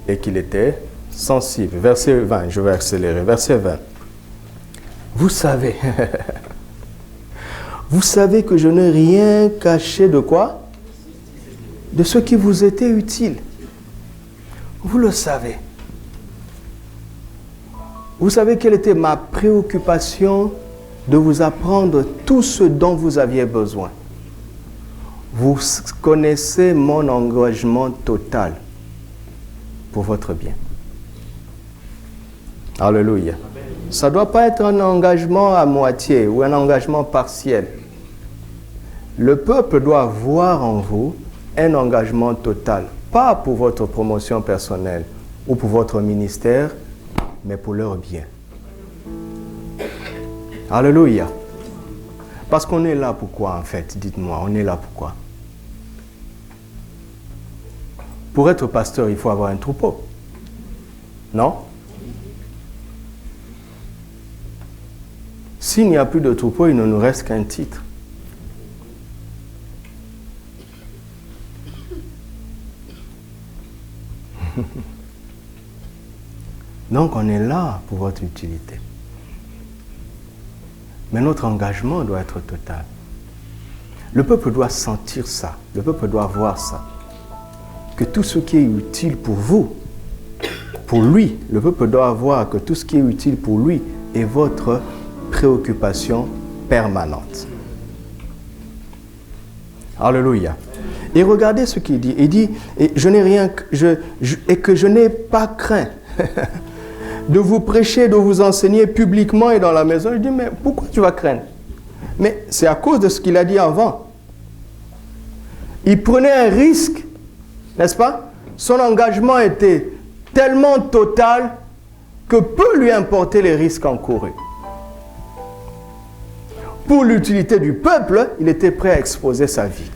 et qu'il était sensible. Verset 20, je vais accélérer. Verset 20. Vous savez, vous savez que je n'ai rien caché de quoi? De ce qui vous était utile. Vous le savez. Vous savez quelle était ma préoccupation de vous apprendre tout ce dont vous aviez besoin. Vous connaissez mon engagement total pour votre bien. Alléluia. Ça ne doit pas être un engagement à moitié ou un engagement partiel. Le peuple doit voir en vous un engagement total. Pas pour votre promotion personnelle ou pour votre ministère, mais pour leur bien. Alléluia. Parce qu'on est là pourquoi en fait? Dites-moi, on est là pourquoi? Pour être pasteur, il faut avoir un troupeau. Non? S'il n'y a plus de troupeau, il ne nous reste qu'un titre. Donc on est là pour votre utilité. Mais notre engagement doit être total. Le peuple doit sentir ça. Le peuple doit voir ça. Que tout ce qui est utile pour vous, pour lui, le peuple doit voir que tout ce qui est utile pour lui est votre préoccupation permanente. Alléluia. Et regardez ce qu'il dit. Il dit, et je n'ai rien, et que je n'ai pas craint de vous prêcher, de vous enseigner publiquement et dans la maison. Il dit, mais pourquoi tu vas craindre? Mais c'est à cause de ce qu'il a dit avant. Il prenait un risque, n'est-ce pas? Son engagement était tellement total que peu lui importait les risques encourus. Pour l'utilité du peuple, il était prêt à exposer sa vie.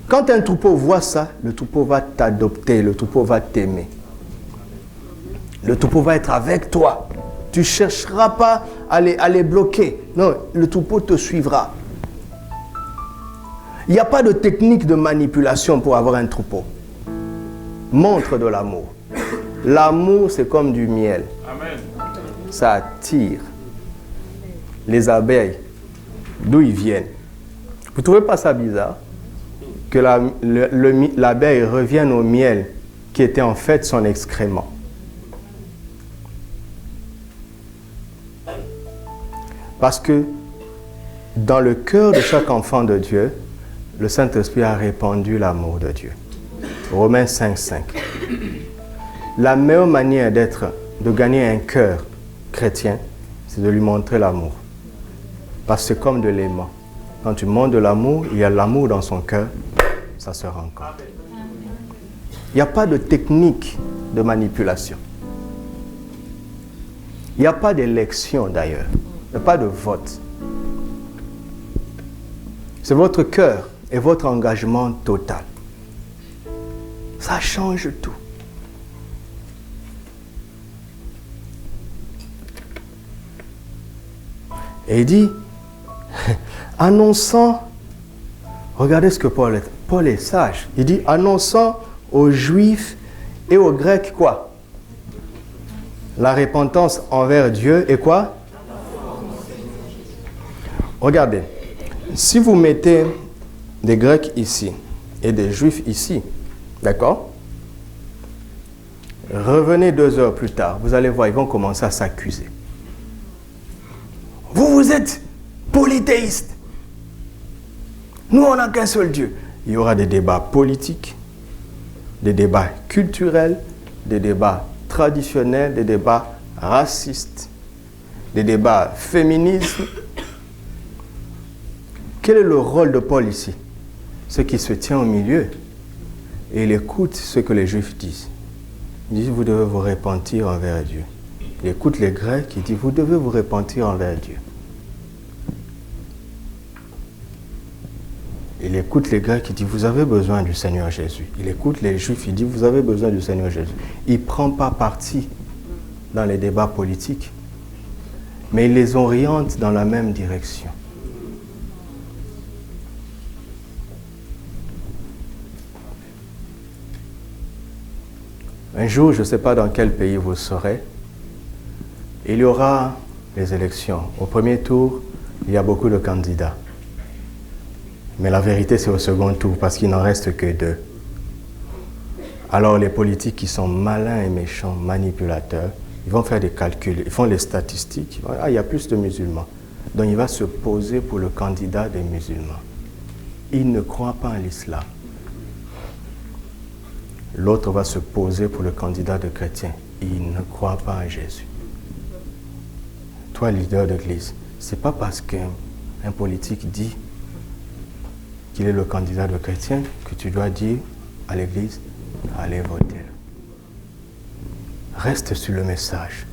Quand un troupeau voit ça, le troupeau va t'adopter, le troupeau va t'aimer. Le troupeau va être avec toi. Tu ne chercheras pas à les bloquer. Non, le troupeau te suivra. Il n'y a pas de technique de manipulation pour avoir un troupeau. Montre de l'amour. L'amour, c'est comme du miel. Amen. Ça attire les abeilles. D'où ils viennent. Vous ne trouvez pas ça bizarre? Que l'abeille revienne au miel qui était en fait son excrément. Parce que dans le cœur de chaque enfant de Dieu, le Saint-Esprit a répandu l'amour de Dieu. Romains 5:5. La meilleure manière de gagner un cœur chrétien, c'est de lui montrer l'amour. Parce que c'est comme de l'aimant. Quand tu montres de l'amour, il y a l'amour dans son cœur, ça se rencontre. Il n'y a pas de technique de manipulation. Il n'y a pas d'élection d'ailleurs. Il n'y a pas de vote. C'est votre cœur et votre engagement total. Ça change tout. Et il dit, annonçant, regardez ce que Paul est sage. Il dit, annonçant aux Juifs et aux Grecs quoi? La repentance envers Dieu est quoi? Regardez, si vous mettez des Grecs ici et des Juifs ici, d'accord? Revenez 2 heures plus tard, vous allez voir, ils vont commencer à s'accuser. Vous êtes polythéistes. Nous, on n'a qu'un seul Dieu. Il y aura des débats politiques, des débats culturels, des débats traditionnels, des débats racistes, des débats féministes. Quel est le rôle de Paul ici? Ce qui se tient au milieu et il écoute ce que les Juifs disent. Il dit, vous devez vous repentir envers Dieu. Il écoute les Grecs, il dit, vous devez vous repentir envers Dieu. Il écoute les Grecs, il dit, vous avez besoin du Seigneur Jésus. Il écoute les Juifs, il dit, vous avez besoin du Seigneur Jésus. Il ne prend pas parti dans les débats politiques, mais il les oriente dans la même direction. Un jour, je ne sais pas dans quel pays vous serez, il y aura les élections. Au premier tour, il y a beaucoup de candidats. Mais la vérité, c'est au second tour, parce qu'il n'en reste que 2. Alors les politiques qui sont malins et méchants, manipulateurs, ils vont faire des calculs, ils font les statistiques. Ah, il y a plus de musulmans. Donc il va se poser pour le candidat des musulmans. Il ne croit pas en l'islam. L'autre va se poser pour le candidat de chrétien. Il ne croit pas en Jésus. Toi, leader d'église, ce n'est pas parce qu'un politique dit qu'il est le candidat de chrétien que tu dois dire à l'église, allez voter. Reste sur le message.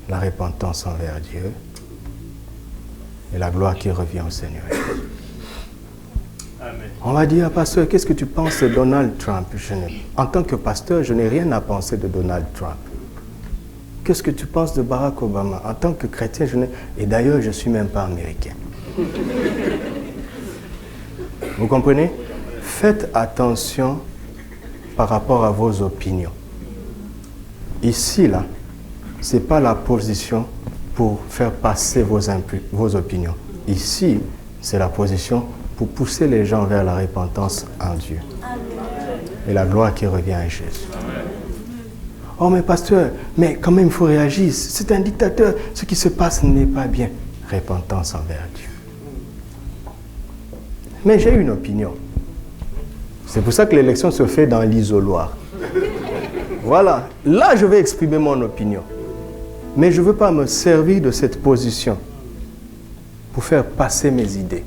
La repentance envers Dieu et la gloire qui revient au Seigneur. Amen. On va dire, pasteur, qu'est-ce que tu penses de Donald Trump? En tant que pasteur, je n'ai rien à penser de Donald Trump. Qu'est-ce que tu penses de Barack Obama? En tant que chrétien, et d'ailleurs, je ne suis même pas américain. Vous comprenez? Faites attention par rapport à vos opinions. Ici, là, ce n'est pas la position pour faire passer vos opinions. Ici, c'est la position pour pousser les gens vers la repentance en Dieu. Et la gloire qui revient à Jésus. Oh, mais pasteur, mais quand même, il faut réagir. C'est un dictateur. Ce qui se passe n'est pas bien. Repentance envers Dieu. Mais j'ai une opinion. C'est pour ça que l'élection se fait dans l'isoloir. Voilà. Là, je vais exprimer mon opinion. Mais je ne veux pas me servir de cette position pour faire passer mes idées.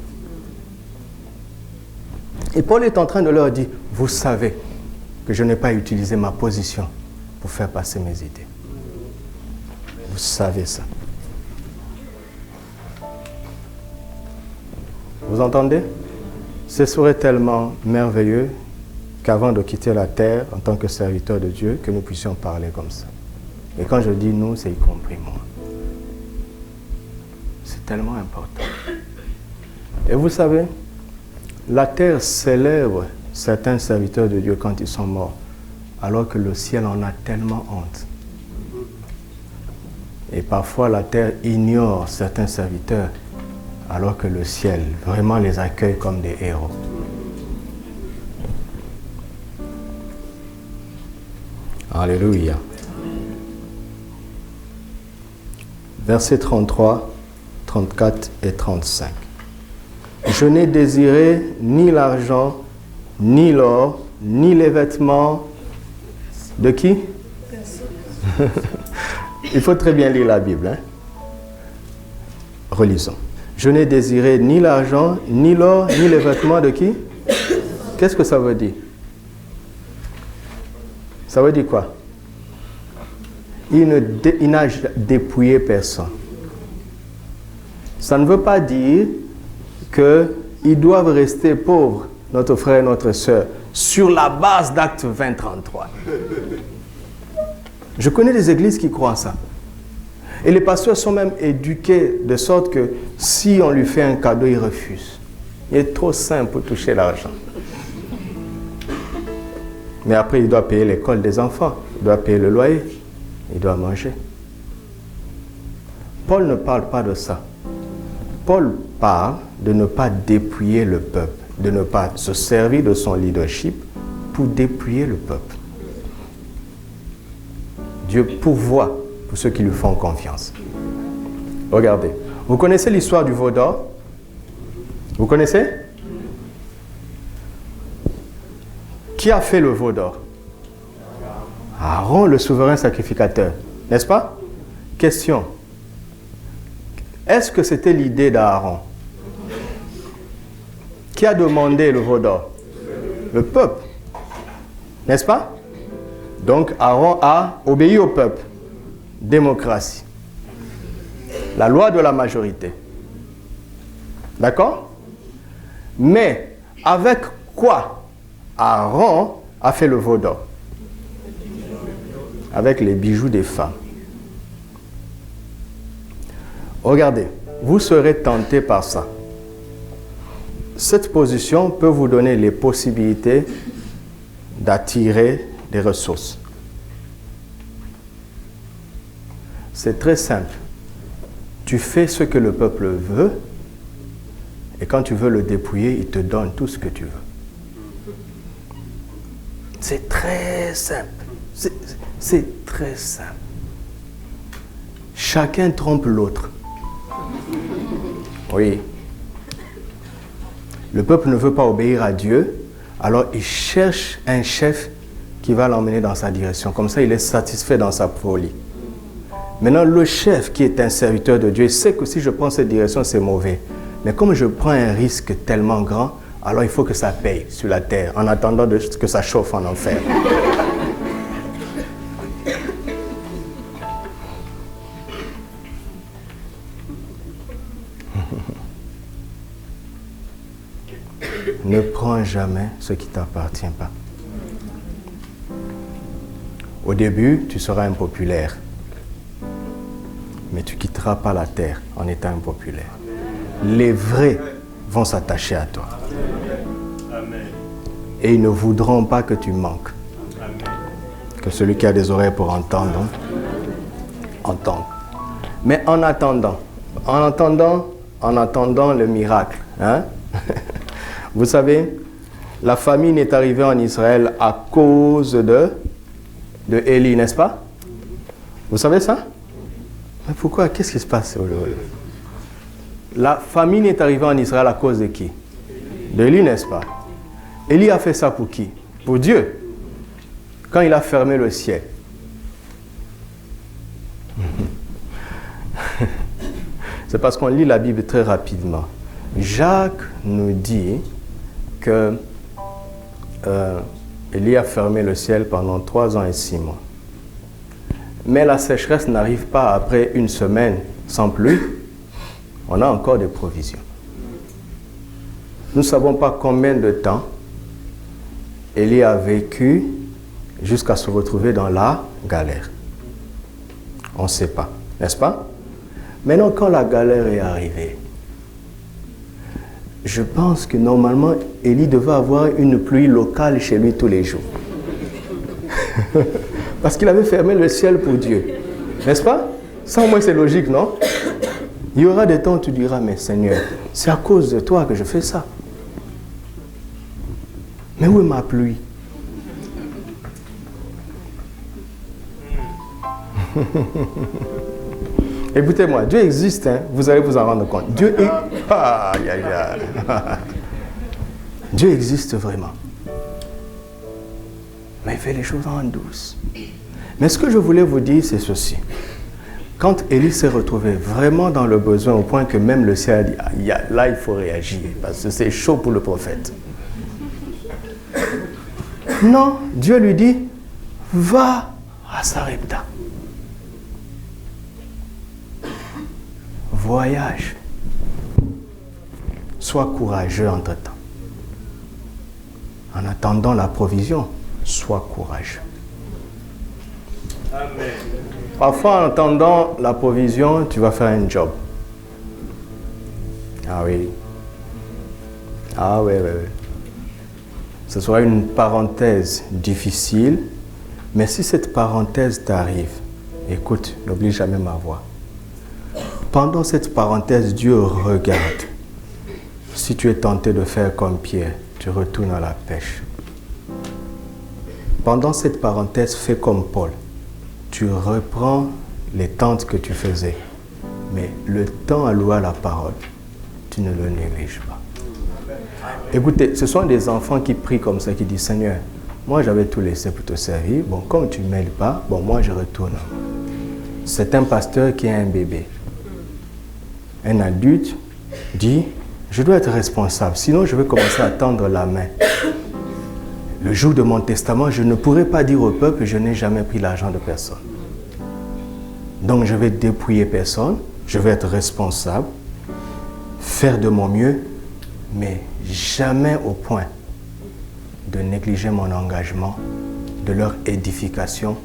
Et Paul est en train de leur dire, vous savez que je n'ai pas utilisé ma position pour faire passer mes idées. Vous savez ça. Vous entendez? Ce serait tellement merveilleux qu'avant de quitter la terre, en tant que serviteur de Dieu, que nous puissions parler comme ça. Et quand je dis nous, c'est y compris moi. C'est tellement important. Et vous savez, la terre célèbre certains serviteurs de Dieu quand ils sont morts, alors que le ciel en a tellement honte. Et parfois, la terre ignore certains serviteurs, alors que le ciel vraiment les accueille comme des héros. Alléluia. Versets 33, 34 et 35. Je n'ai désiré ni l'argent, ni l'or, ni les vêtements de qui? Il faut très bien lire la Bible. Hein? Relisons. Je n'ai désiré ni l'argent, ni l'or, ni les vêtements de qui? Qu'est-ce que ça veut dire? Ça veut dire quoi? Il n'a dépouillé personne. Ça ne veut pas dire qu'ils doivent rester pauvres, notre frère et notre sœur, sur la base d'Acte 20-33. Je connais des églises qui croient à ça. Et les pasteurs sont même éduqués de sorte que si on lui fait un cadeau, il refuse. Il est trop simple pour toucher l'argent. Mais après, il doit payer l'école des enfants, il doit payer le loyer, il doit manger. Paul ne parle pas de ça. Paul parle de ne pas dépouiller le peuple, de ne pas se servir de son leadership pour dépouiller le peuple. Dieu pourvoit pour ceux qui lui font confiance. Regardez, vous connaissez l'histoire du veau d'or? Vous connaissez? Qui a fait le veau d'or? Aaron, le souverain sacrificateur, n'est-ce pas? Question. Est-ce que c'était l'idée d'Aaron? Qui a demandé le veau d'or? Le peuple. N'est-ce pas? Donc Aaron a obéi au peuple. Démocratie. La loi de la majorité. D'accord? Mais avec quoi Aaron a fait le veau d'or? Avec les bijoux des femmes. Regardez, vous serez tenté par ça. Cette position peut vous donner les possibilités d'attirer des ressources. C'est très simple. Tu fais ce que le peuple veut et quand tu veux le dépouiller, il te donne tout ce que tu veux. C'est très simple. C'est très simple. Chacun trompe l'autre. Oui. Le peuple ne veut pas obéir à Dieu, alors il cherche un chef qui va l'emmener dans sa direction. Comme ça, il est satisfait dans sa folie. Maintenant, le chef qui est un serviteur de Dieu, il sait que si je prends cette direction, c'est mauvais. Mais comme je prends un risque tellement grand, alors il faut que ça paye sur la terre, en attendant que ça chauffe en enfer. Ne prends jamais ce qui ne t'appartient pas. Au début, tu seras impopulaire. Mais tu ne quitteras pas la terre en étant impopulaire. Les vrais vont s'attacher à toi. Et ils ne voudront pas que tu manques. Que celui qui a des oreilles pour entendre, entende. Mais en attendant le miracle, hein? Vous savez, la famine est arrivée en Israël à cause de Élie, n'est-ce pas? Vous savez ça? Mais pourquoi? Qu'est-ce qui se passe? La famine est arrivée en Israël à cause de qui? De Élie, n'est-ce pas? Élie a fait ça pour qui? Pour Dieu. Quand il a fermé le ciel. C'est parce qu'on lit la Bible très rapidement. Jacques nous dit que Élie a fermé le ciel pendant 3 ans et 6 mois. Mais la sécheresse n'arrive pas après une semaine sans pluie. On a encore des provisions. Nous ne savons pas combien de temps Élie a vécu jusqu'à se retrouver dans la galère. On ne sait pas, n'est-ce pas? Maintenant, quand la galère est arrivée, je pense que normalement, Élie devait avoir une pluie locale chez lui tous les jours. Parce qu'il avait fermé le ciel pour Dieu. N'est-ce pas? Ça au moins c'est logique, non? Il y aura des temps où tu diras, mais Seigneur, c'est à cause de toi que je fais ça. Mais où est ma pluie? Écoutez-moi, Dieu existe, hein? Vous allez vous en rendre compte. Dieu est... Aïe, aïe, aïe. Dieu existe vraiment. Mais il fait les choses en douce. Mais ce que je voulais vous dire, c'est ceci. Quand Élie s'est retrouvé vraiment dans le besoin, au point que même le ciel a dit, là, il faut réagir, parce que c'est chaud pour le prophète. Non, Dieu lui dit, va à Sarepta. Voyage. Sois courageux entre-temps. En attendant la provision, sois courageux. Amen. Parfois, en attendant la provision, tu vas faire un job. Ah oui. Ah oui, oui, oui. Ce sera une parenthèse difficile, mais si cette parenthèse t'arrive, écoute, n'oublie jamais ma voix. Pendant cette parenthèse, Dieu regarde. Si tu es tenté de faire comme Pierre, tu retournes à la pêche. Pendant cette parenthèse, fais comme Paul. Tu reprends les tentes que tu faisais. Mais le temps alloué à la parole, tu ne le négliges pas. Écoutez, ce sont des enfants qui prient comme ça, qui disent, Seigneur, moi j'avais tout laissé pour te servir. Bon, comme tu ne m'aides pas, bon, moi je retourne. C'est un pasteur qui a un bébé. Un adulte dit, je dois être responsable, sinon je vais commencer à tendre la main. Le jour de mon testament, je ne pourrai pas dire au peuple, je n'ai jamais pris l'argent de personne. Donc je vais dépouiller personne, je vais être responsable, faire de mon mieux, mais jamais au point de négliger mon engagement, de leur édification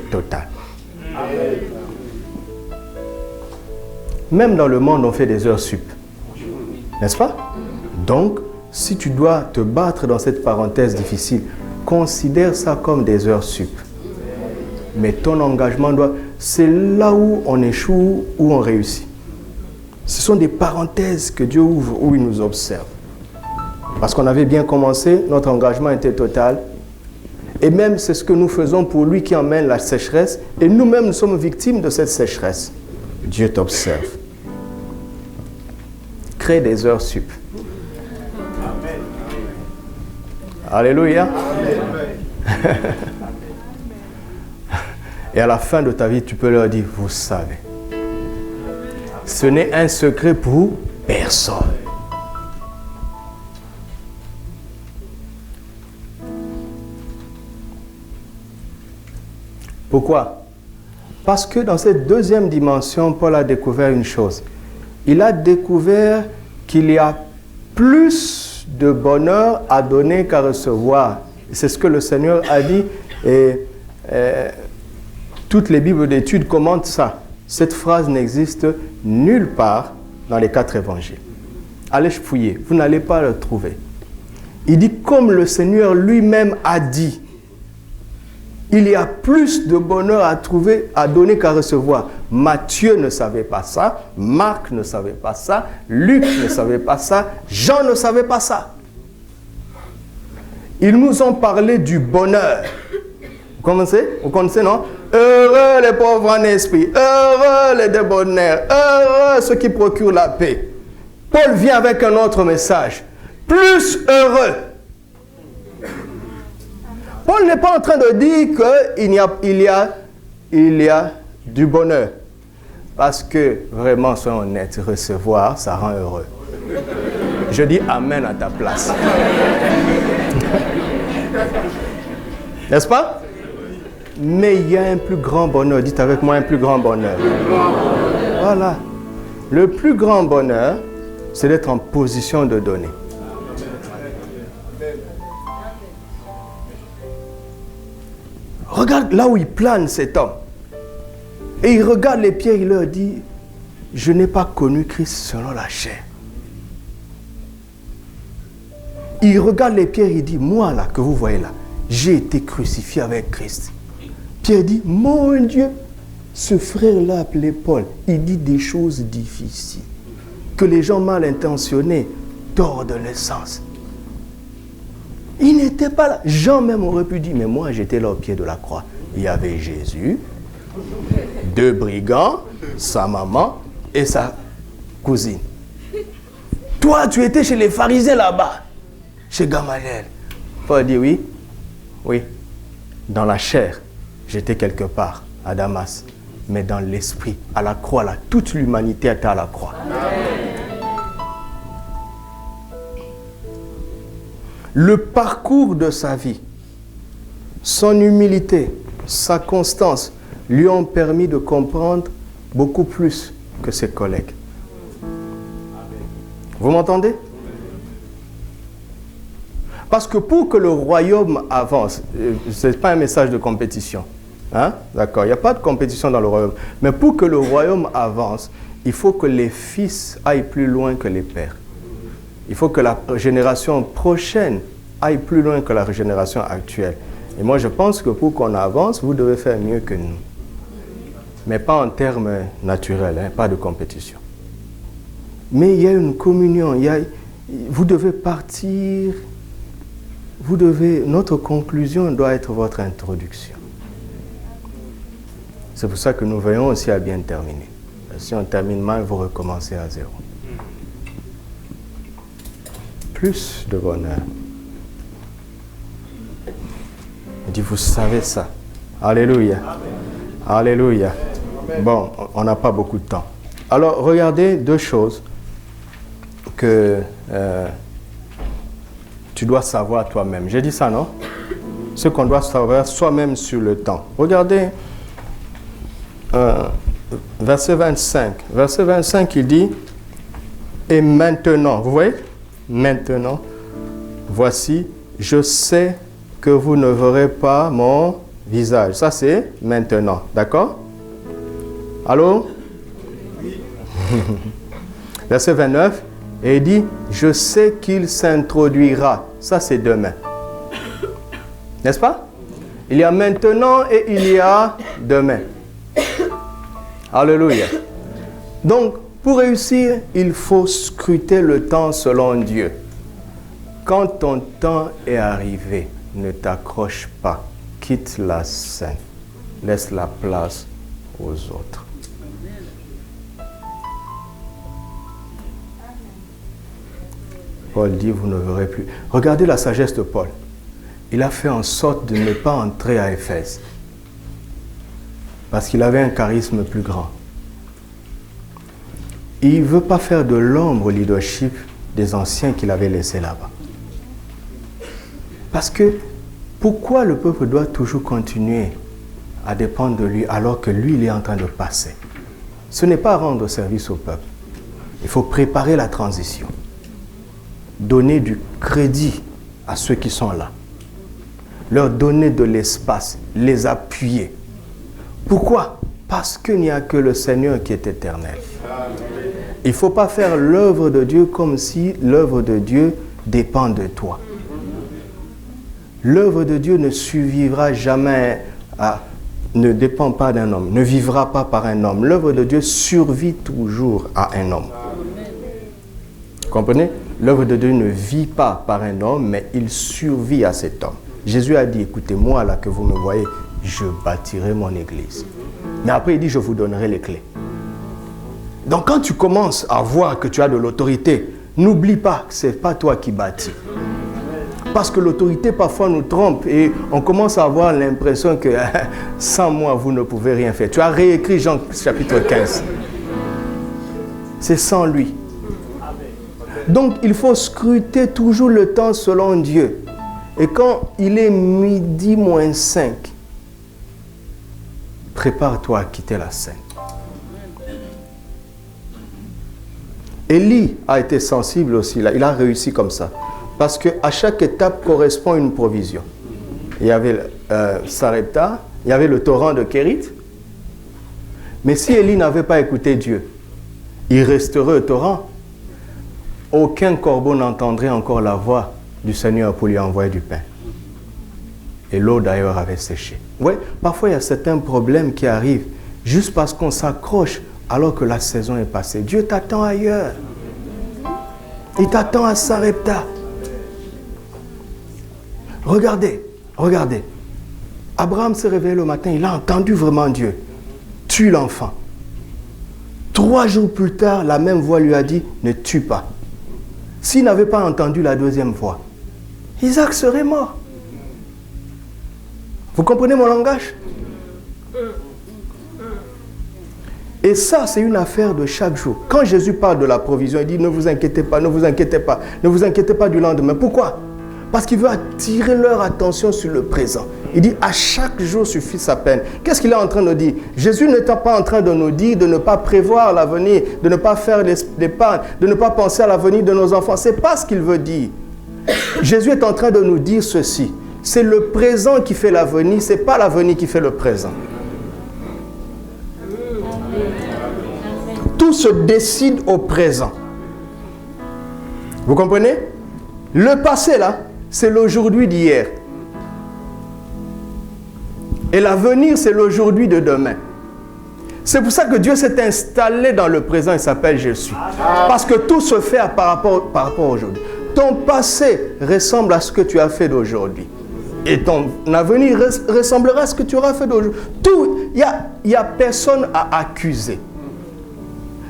totale. Amen. Même dans le monde, on fait des heures sup. N'est-ce pas? Donc, si tu dois te battre dans cette parenthèse difficile, considère ça comme des heures sup. Mais ton engagement doit... C'est là où on échoue, où on réussit. Ce sont des parenthèses que Dieu ouvre, où il nous observe. Parce qu'on avait bien commencé, notre engagement était total. Et même c'est ce que nous faisons pour lui qui emmène la sécheresse. Et nous-mêmes, nous sommes victimes de cette sécheresse. Dieu t'observe. Crée des heures sup. Amen. Alléluia. Amen. Et à la fin de ta vie, tu peux leur dire, vous savez, ce n'est un secret pour personne. Pourquoi? Parce que dans cette deuxième dimension, Paul a découvert une chose. Il a découvert qu'il y a plus de bonheur à donner qu'à recevoir. C'est ce que le Seigneur a dit. Et toutes les Bibles d'études commentent ça. Cette phrase n'existe nulle part dans les 4 évangiles. Allez fouiller, vous n'allez pas le trouver. Il dit comme le Seigneur lui-même a dit. Il y a plus de bonheur à trouver, à donner qu'à recevoir. Matthieu ne savait pas ça, Marc ne savait pas ça, Luc ne savait pas ça, Jean ne savait pas ça. Ils nous ont parlé du bonheur. Vous connaissez, non? Heureux les pauvres en esprit, heureux les débonnaires, heureux ceux qui procurent la paix. Paul vient avec un autre message. Plus heureux. Paul n'est pas en train de dire qu'il y a du bonheur. Parce que, vraiment, soyons honnêtes, recevoir, ça rend heureux. Je dis Amen à ta place. N'est-ce pas? Mais il y a un plus grand bonheur. Dites avec moi un plus grand bonheur. Voilà. Le plus grand bonheur, c'est d'être en position de donner. Regarde là où il plane cet homme. Et il regarde les pierres, il leur dit, je n'ai pas connu Christ selon la chair. Il regarde les pierres, il dit, moi là, que vous voyez là, j'ai été crucifié avec Christ. Pierre dit, mon Dieu, ce frère-là appelé Paul, il dit des choses difficiles, que les gens mal intentionnés tordent le sens. Il n'était pas là. Jean même aurait pu dire, mais moi j'étais là au pied de la croix. Il y avait Jésus, 2 brigands, sa maman et sa cousine. Toi, tu étais chez les pharisiens là-bas, chez Gamaliel. Paul dit oui, oui. Dans la chair, j'étais quelque part, à Damas. Mais dans l'esprit, à la croix, là, toute l'humanité était à la croix. Le parcours de sa vie, son humilité, sa constance lui ont permis de comprendre beaucoup plus que ses collègues. Vous m'entendez? Parce que pour que le royaume avance, ce n'est pas un message de compétition. Hein? D'accord, il n'y a pas de compétition dans le royaume. Mais pour que le royaume avance, il faut que les fils aillent plus loin que les pères. Il faut que la génération prochaine aille plus loin que la génération actuelle. Et moi, je pense que pour qu'on avance, vous devez faire mieux que nous. mais pas en termes naturels, hein, pas de compétition. Mais il y a une communion, vous devez partir, notre conclusion doit être votre introduction. C'est pour ça que nous veillons aussi à bien terminer. Si on termine mal, vous recommencez à zéro. Plus de bonheur. Il dit, vous savez ça. Alléluia. Alléluia. Bon, on n'a pas beaucoup de temps. Alors, regardez deux choses que tu dois savoir toi-même. J'ai dit ça, non? Ce qu'on doit savoir soi-même sur le temps. Regardez verset 25. Verset 25, il dit, et maintenant, vous voyez? Maintenant, voici, je sais que vous ne verrez pas mon visage. Ça, c'est maintenant. D'accord? Allô? Oui. Verset 29. Et il dit, je sais qu'il s'introduira. Ça, c'est demain. N'est-ce pas? Il y a maintenant et il y a demain. Alléluia. Donc, pour réussir, il faut scruter le temps selon Dieu. Quand ton temps est arrivé, ne t'accroche pas. Quitte la scène. Laisse la place aux autres. Paul dit, vous ne verrez plus. Regardez la sagesse de Paul. Il a fait en sorte de ne pas entrer à Éphèse. Parce qu'il avait un charisme plus grand. Il ne veut pas faire de l'ombre au leadership des anciens qu'il avait laissés là-bas. Parce que, pourquoi le peuple doit toujours continuer à dépendre de lui alors que lui, il est en train de passer? Ce n'est pas rendre service au peuple. Il faut préparer la transition. Donner du crédit à ceux qui sont là. Leur donner de l'espace, les appuyer. Pourquoi? Parce qu'il n'y a que le Seigneur qui est éternel. Il ne faut pas faire l'œuvre de Dieu comme si l'œuvre de Dieu dépend de toi. L'œuvre de Dieu ne survivra jamais, ne dépend pas d'un homme, ne vivra pas par un homme. L'œuvre de Dieu survit toujours à un homme. Vous comprenez? L'œuvre de Dieu ne vit pas par un homme, mais il survit à cet homme. Jésus a dit, écoutez, moi là que vous me voyez, je bâtirai mon église. Mais après il dit, je vous donnerai les clés. Donc quand tu commences à voir que tu as de l'autorité, n'oublie pas que ce n'est pas toi qui bâtis. Parce que l'autorité parfois nous trompe et on commence à avoir l'impression que sans moi vous ne pouvez rien faire. Tu as réécrit Jean chapitre 15. C'est sans lui. Donc il faut scruter toujours le temps selon Dieu. Et quand il est midi moins 5, prépare-toi à quitter la scène. Élie a été sensible aussi, là. Il a réussi comme ça. Parce qu'à chaque étape correspond une provision. Il y avait Sarepta, il y avait le torrent de Kérit. Mais si Élie n'avait pas écouté Dieu, il resterait au torrent. Aucun corbeau n'entendrait encore la voix du Seigneur pour lui envoyer du pain. Et l'eau d'ailleurs avait séché. Oui, parfois il y a certains problèmes qui arrivent juste parce qu'on s'accroche alors que la saison est passée. Dieu t'attend ailleurs. Il t'attend à Sarepta. Regardez, regardez. Abraham s'est réveillé le matin, il a entendu vraiment Dieu. Tue l'enfant. 3 jours plus tard, la même voix lui a dit, ne tue pas. S'il n'avait pas entendu la deuxième fois, Isaac serait mort. Vous comprenez mon langage? Et ça, c'est une affaire de chaque jour. Quand Jésus parle de la provision, il dit, ne vous inquiétez pas, ne vous inquiétez pas, ne vous inquiétez pas du lendemain. Pourquoi? Parce qu'il veut attirer leur attention sur le présent. Il dit, à chaque jour suffit sa peine. Qu'est-ce qu'il est en train de dire? Jésus n'est pas en train de nous dire de ne pas prévoir l'avenir, de ne pas faire l'épargne, de ne pas penser à l'avenir de nos enfants. Ce n'est pas ce qu'il veut dire. Jésus est en train de nous dire ceci. C'est le présent qui fait l'avenir, ce n'est pas l'avenir qui fait le présent. Tout se décide au présent. Vous comprenez? Le passé, là, c'est l'aujourd'hui d'hier. Et l'avenir, c'est l'aujourd'hui de demain. C'est pour ça que Dieu s'est installé dans le présent et s'appelle Je suis. Parce que tout se fait par rapport à aujourd'hui. Ton passé ressemble à ce que tu as fait d'aujourd'hui. Et ton avenir ressemblera à ce que tu auras fait d'aujourd'hui. Tout, il n'y a personne à accuser.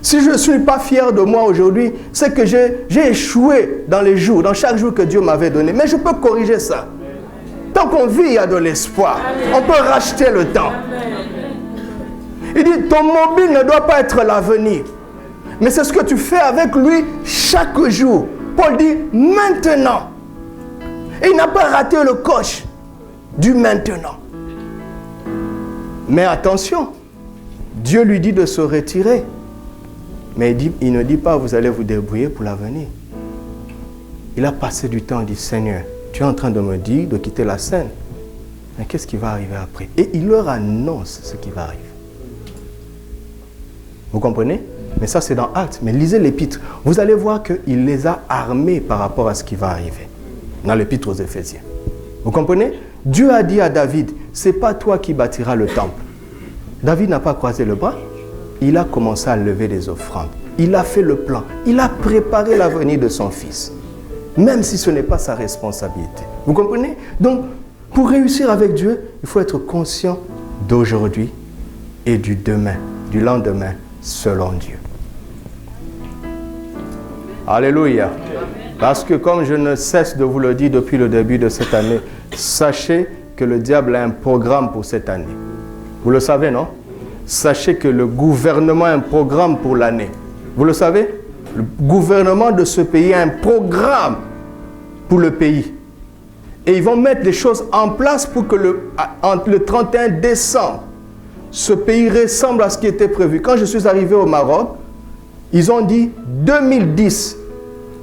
Si je ne suis pas fier de moi aujourd'hui, c'est que j'ai échoué dans chaque jour que Dieu m'avait donné. Mais je peux corriger ça. Tant qu'on vit, il y a de l'espoir. On peut racheter le temps. Il dit, ton mobile ne doit pas être l'avenir. Mais c'est ce que tu fais avec lui chaque jour. Paul dit, maintenant. Et il n'a pas raté le coche du maintenant. Mais attention, Dieu lui dit de se retirer. Mais il ne dit pas, vous allez vous débrouiller pour l'avenir. Il a passé du temps, il dit, Seigneur, tu es en train de me dire de quitter la scène. Mais qu'est-ce qui va arriver après? Et il leur annonce ce qui va arriver. Vous comprenez? Mais ça, c'est dans Actes. Mais lisez l'épître. Vous allez voir qu'il les a armés par rapport à ce qui va arriver. Dans l'épître aux Éphésiens. Vous comprenez? Dieu a dit à David, ce n'est pas toi qui bâtiras le temple. David n'a pas croisé le bras. Il a commencé à lever des offrandes. Il a fait le plan. Il a préparé l'avenir de son fils. Même si ce n'est pas sa responsabilité. Vous comprenez? Donc, pour réussir avec Dieu, il faut être conscient d'aujourd'hui et du demain, du lendemain, selon Dieu. Alléluia. Parce que comme je ne cesse de vous le dire depuis le début de cette année, sachez que le diable a un programme pour cette année. Vous le savez, non? Sachez que le gouvernement a un programme pour l'année. Vous le savez? Le gouvernement de ce pays a un programme pour le pays. Et ils vont mettre des choses en place pour que le 31 décembre, ce pays ressemble à ce qui était prévu. Quand je suis arrivé au Maroc, ils ont dit 2010,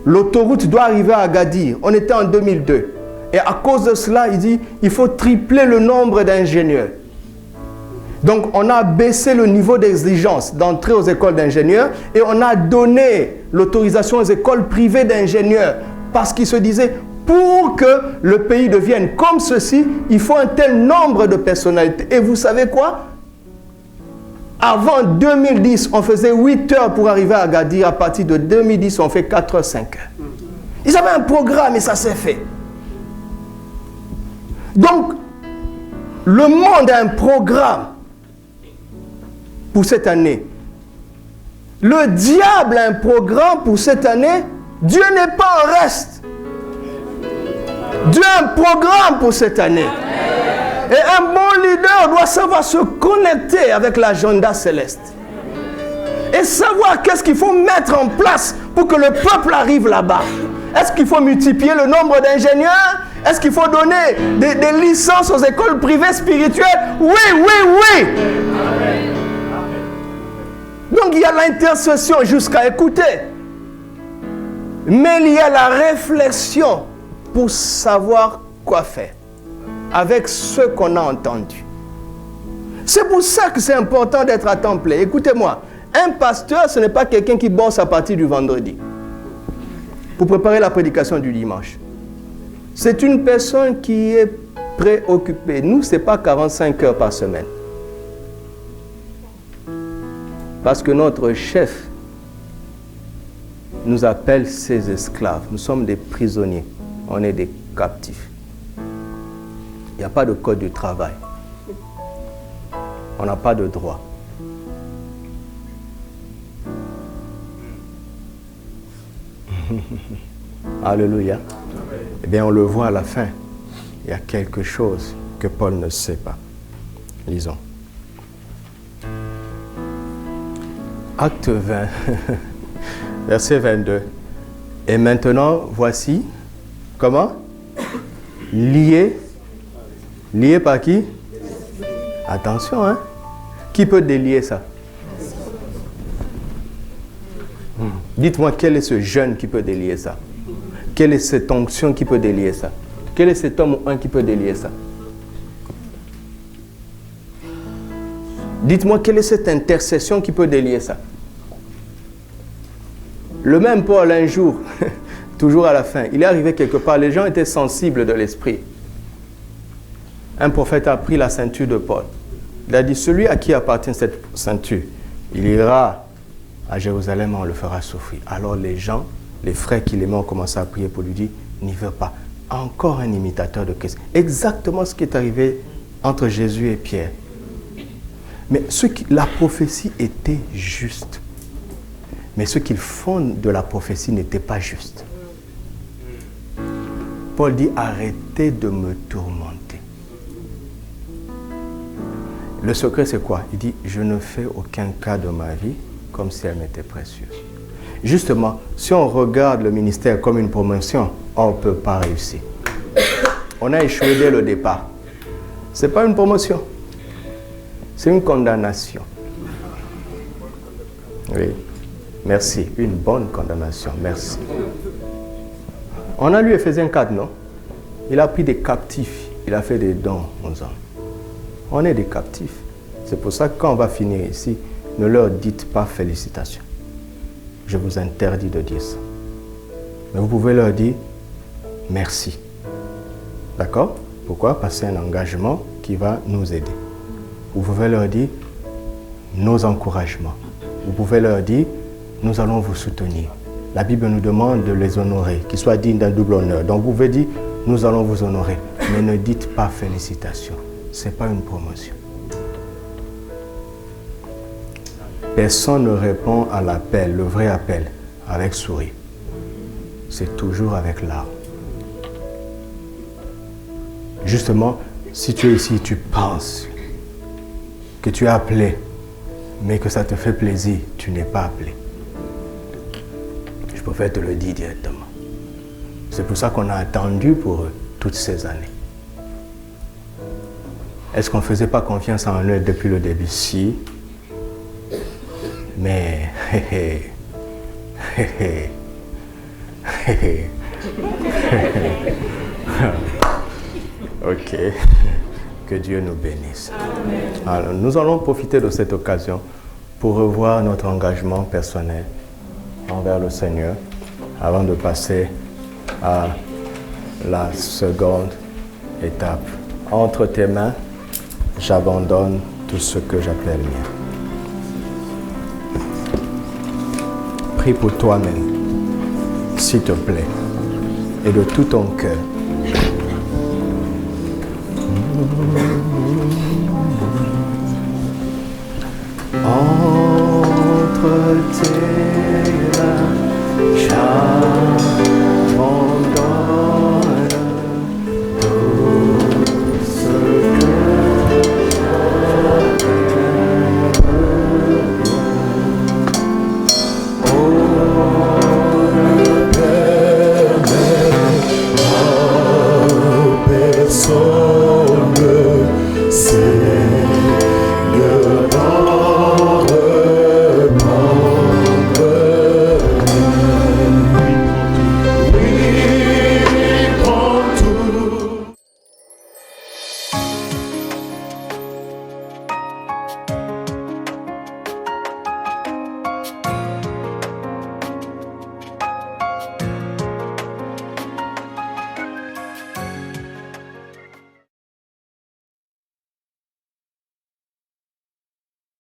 l'autoroute doit arriver à Agadir. On était en 2002. Et à cause de cela, il dit, il faut tripler le nombre d'ingénieurs. Donc, on a baissé le niveau d'exigence d'entrée aux écoles d'ingénieurs et on a donné l'autorisation aux écoles privées d'ingénieurs parce qu'ils se disaient, pour que le pays devienne comme ceci, il faut un tel nombre de personnalités. Et vous savez quoi? Avant 2010, on faisait 8 heures pour arriver à Agadir. À partir de 2010, on fait 4 heures, 5 heures. Ils avaient un programme et ça s'est fait. Donc, le monde a un programme pour cette année. Le diable a un programme pour cette année. Dieu n'est pas en reste. Dieu a un programme pour cette année. Et un bon leader doit savoir se connecter avec l'agenda céleste. Et savoir qu'est-ce qu'il faut mettre en place pour que le peuple arrive là-bas. Est-ce qu'il faut multiplier le nombre d'ingénieurs? Est-ce qu'il faut donner des licences aux écoles privées spirituelles? Oui, oui, oui. Donc il y a l'intercession jusqu'à écouter. Mais il y a la réflexion pour savoir quoi faire avec ce qu'on a entendu. C'est pour ça que c'est important d'être à temps plein. Écoutez-moi, un pasteur, ce n'est pas quelqu'un qui bosse à partir du vendredi pour préparer la prédication du dimanche. C'est une personne qui est préoccupée. Nous, ce n'est pas 45 heures par semaine. Parce que notre chef nous appelle ses esclaves. Nous sommes des prisonniers. On est des captifs. Il n'y a pas de code du travail. On n'a pas de droit. Alléluia. Eh bien, on le voit à la fin. Il y a quelque chose que Paul ne sait pas. Lisons. Acte 20, verset 22. Et maintenant, voici, comment? Lié. Lié par qui? Attention, hein? Qui peut délier ça? Dites-moi, quel est ce jeune qui peut délier ça? Quelle est cette onction qui peut délier ça? Quel est cet homme ou un qui peut délier ça? Dites-moi, quelle est cette intercession qui peut délier ça? Le même Paul, un jour, toujours à la fin, il est arrivé quelque part, les gens étaient sensibles de l'esprit. Un prophète a pris la ceinture de Paul. Il a dit, celui à qui appartient cette ceinture, il ira à Jérusalem, on le fera souffrir. Alors les gens, les frères qui l'aimaient ont commencé à prier pour lui dire, n'y va pas. Encore un imitateur de Christ. Exactement ce qui est arrivé entre Jésus et Pierre. Mais la prophétie était juste. Mais ce qu'ils font de la prophétie n'était pas juste. Paul dit, arrêtez de me tourmenter. Le secret, c'est quoi? Il dit, je ne fais aucun cas de ma vie comme si elle m'était précieuse. Justement, si on regarde le ministère comme une promotion, on ne peut pas réussir. On a échoué dès le départ. Ce n'est pas une promotion. C'est une condamnation. Oui. Merci. Une bonne condamnation. Merci. On a lu Ephésiens 4, non? Il a pris des captifs. Il a fait des dons aux hommes. On est des captifs. C'est pour ça que quand on va finir ici, ne leur dites pas félicitations. Je vous interdis de dire ça. Mais vous pouvez leur dire merci. D'accord? Pourquoi? Parce que c'est un engagement qui va nous aider. Vous pouvez leur dire nos encouragements. Vous pouvez leur dire nous allons vous soutenir. La Bible nous demande de les honorer, qu'ils soient dignes d'un double honneur. Donc vous pouvez dire nous allons vous honorer. Mais ne dites pas félicitations. Ce n'est pas une promotion. Personne ne répond à l'appel, le vrai appel, avec sourire. C'est toujours avec larmes. Justement, si tu es ici, tu penses que tu es appelé, mais que ça te fait plaisir, tu n'es pas appelé. Je préfère te le dire directement. C'est pour ça qu'on a attendu pour eux toutes ces années. Est-ce qu'on ne faisait pas confiance en eux depuis le début? Si. Mais, ok. Que Dieu nous bénisse. Alors, nous allons profiter de cette occasion pour revoir notre engagement personnel envers le Seigneur avant de passer à la seconde étape. Entre tes mains, j'abandonne tout ce que j'appelle mien. Prie pour toi-même, s'il te plaît, et de tout ton cœur. Entre tes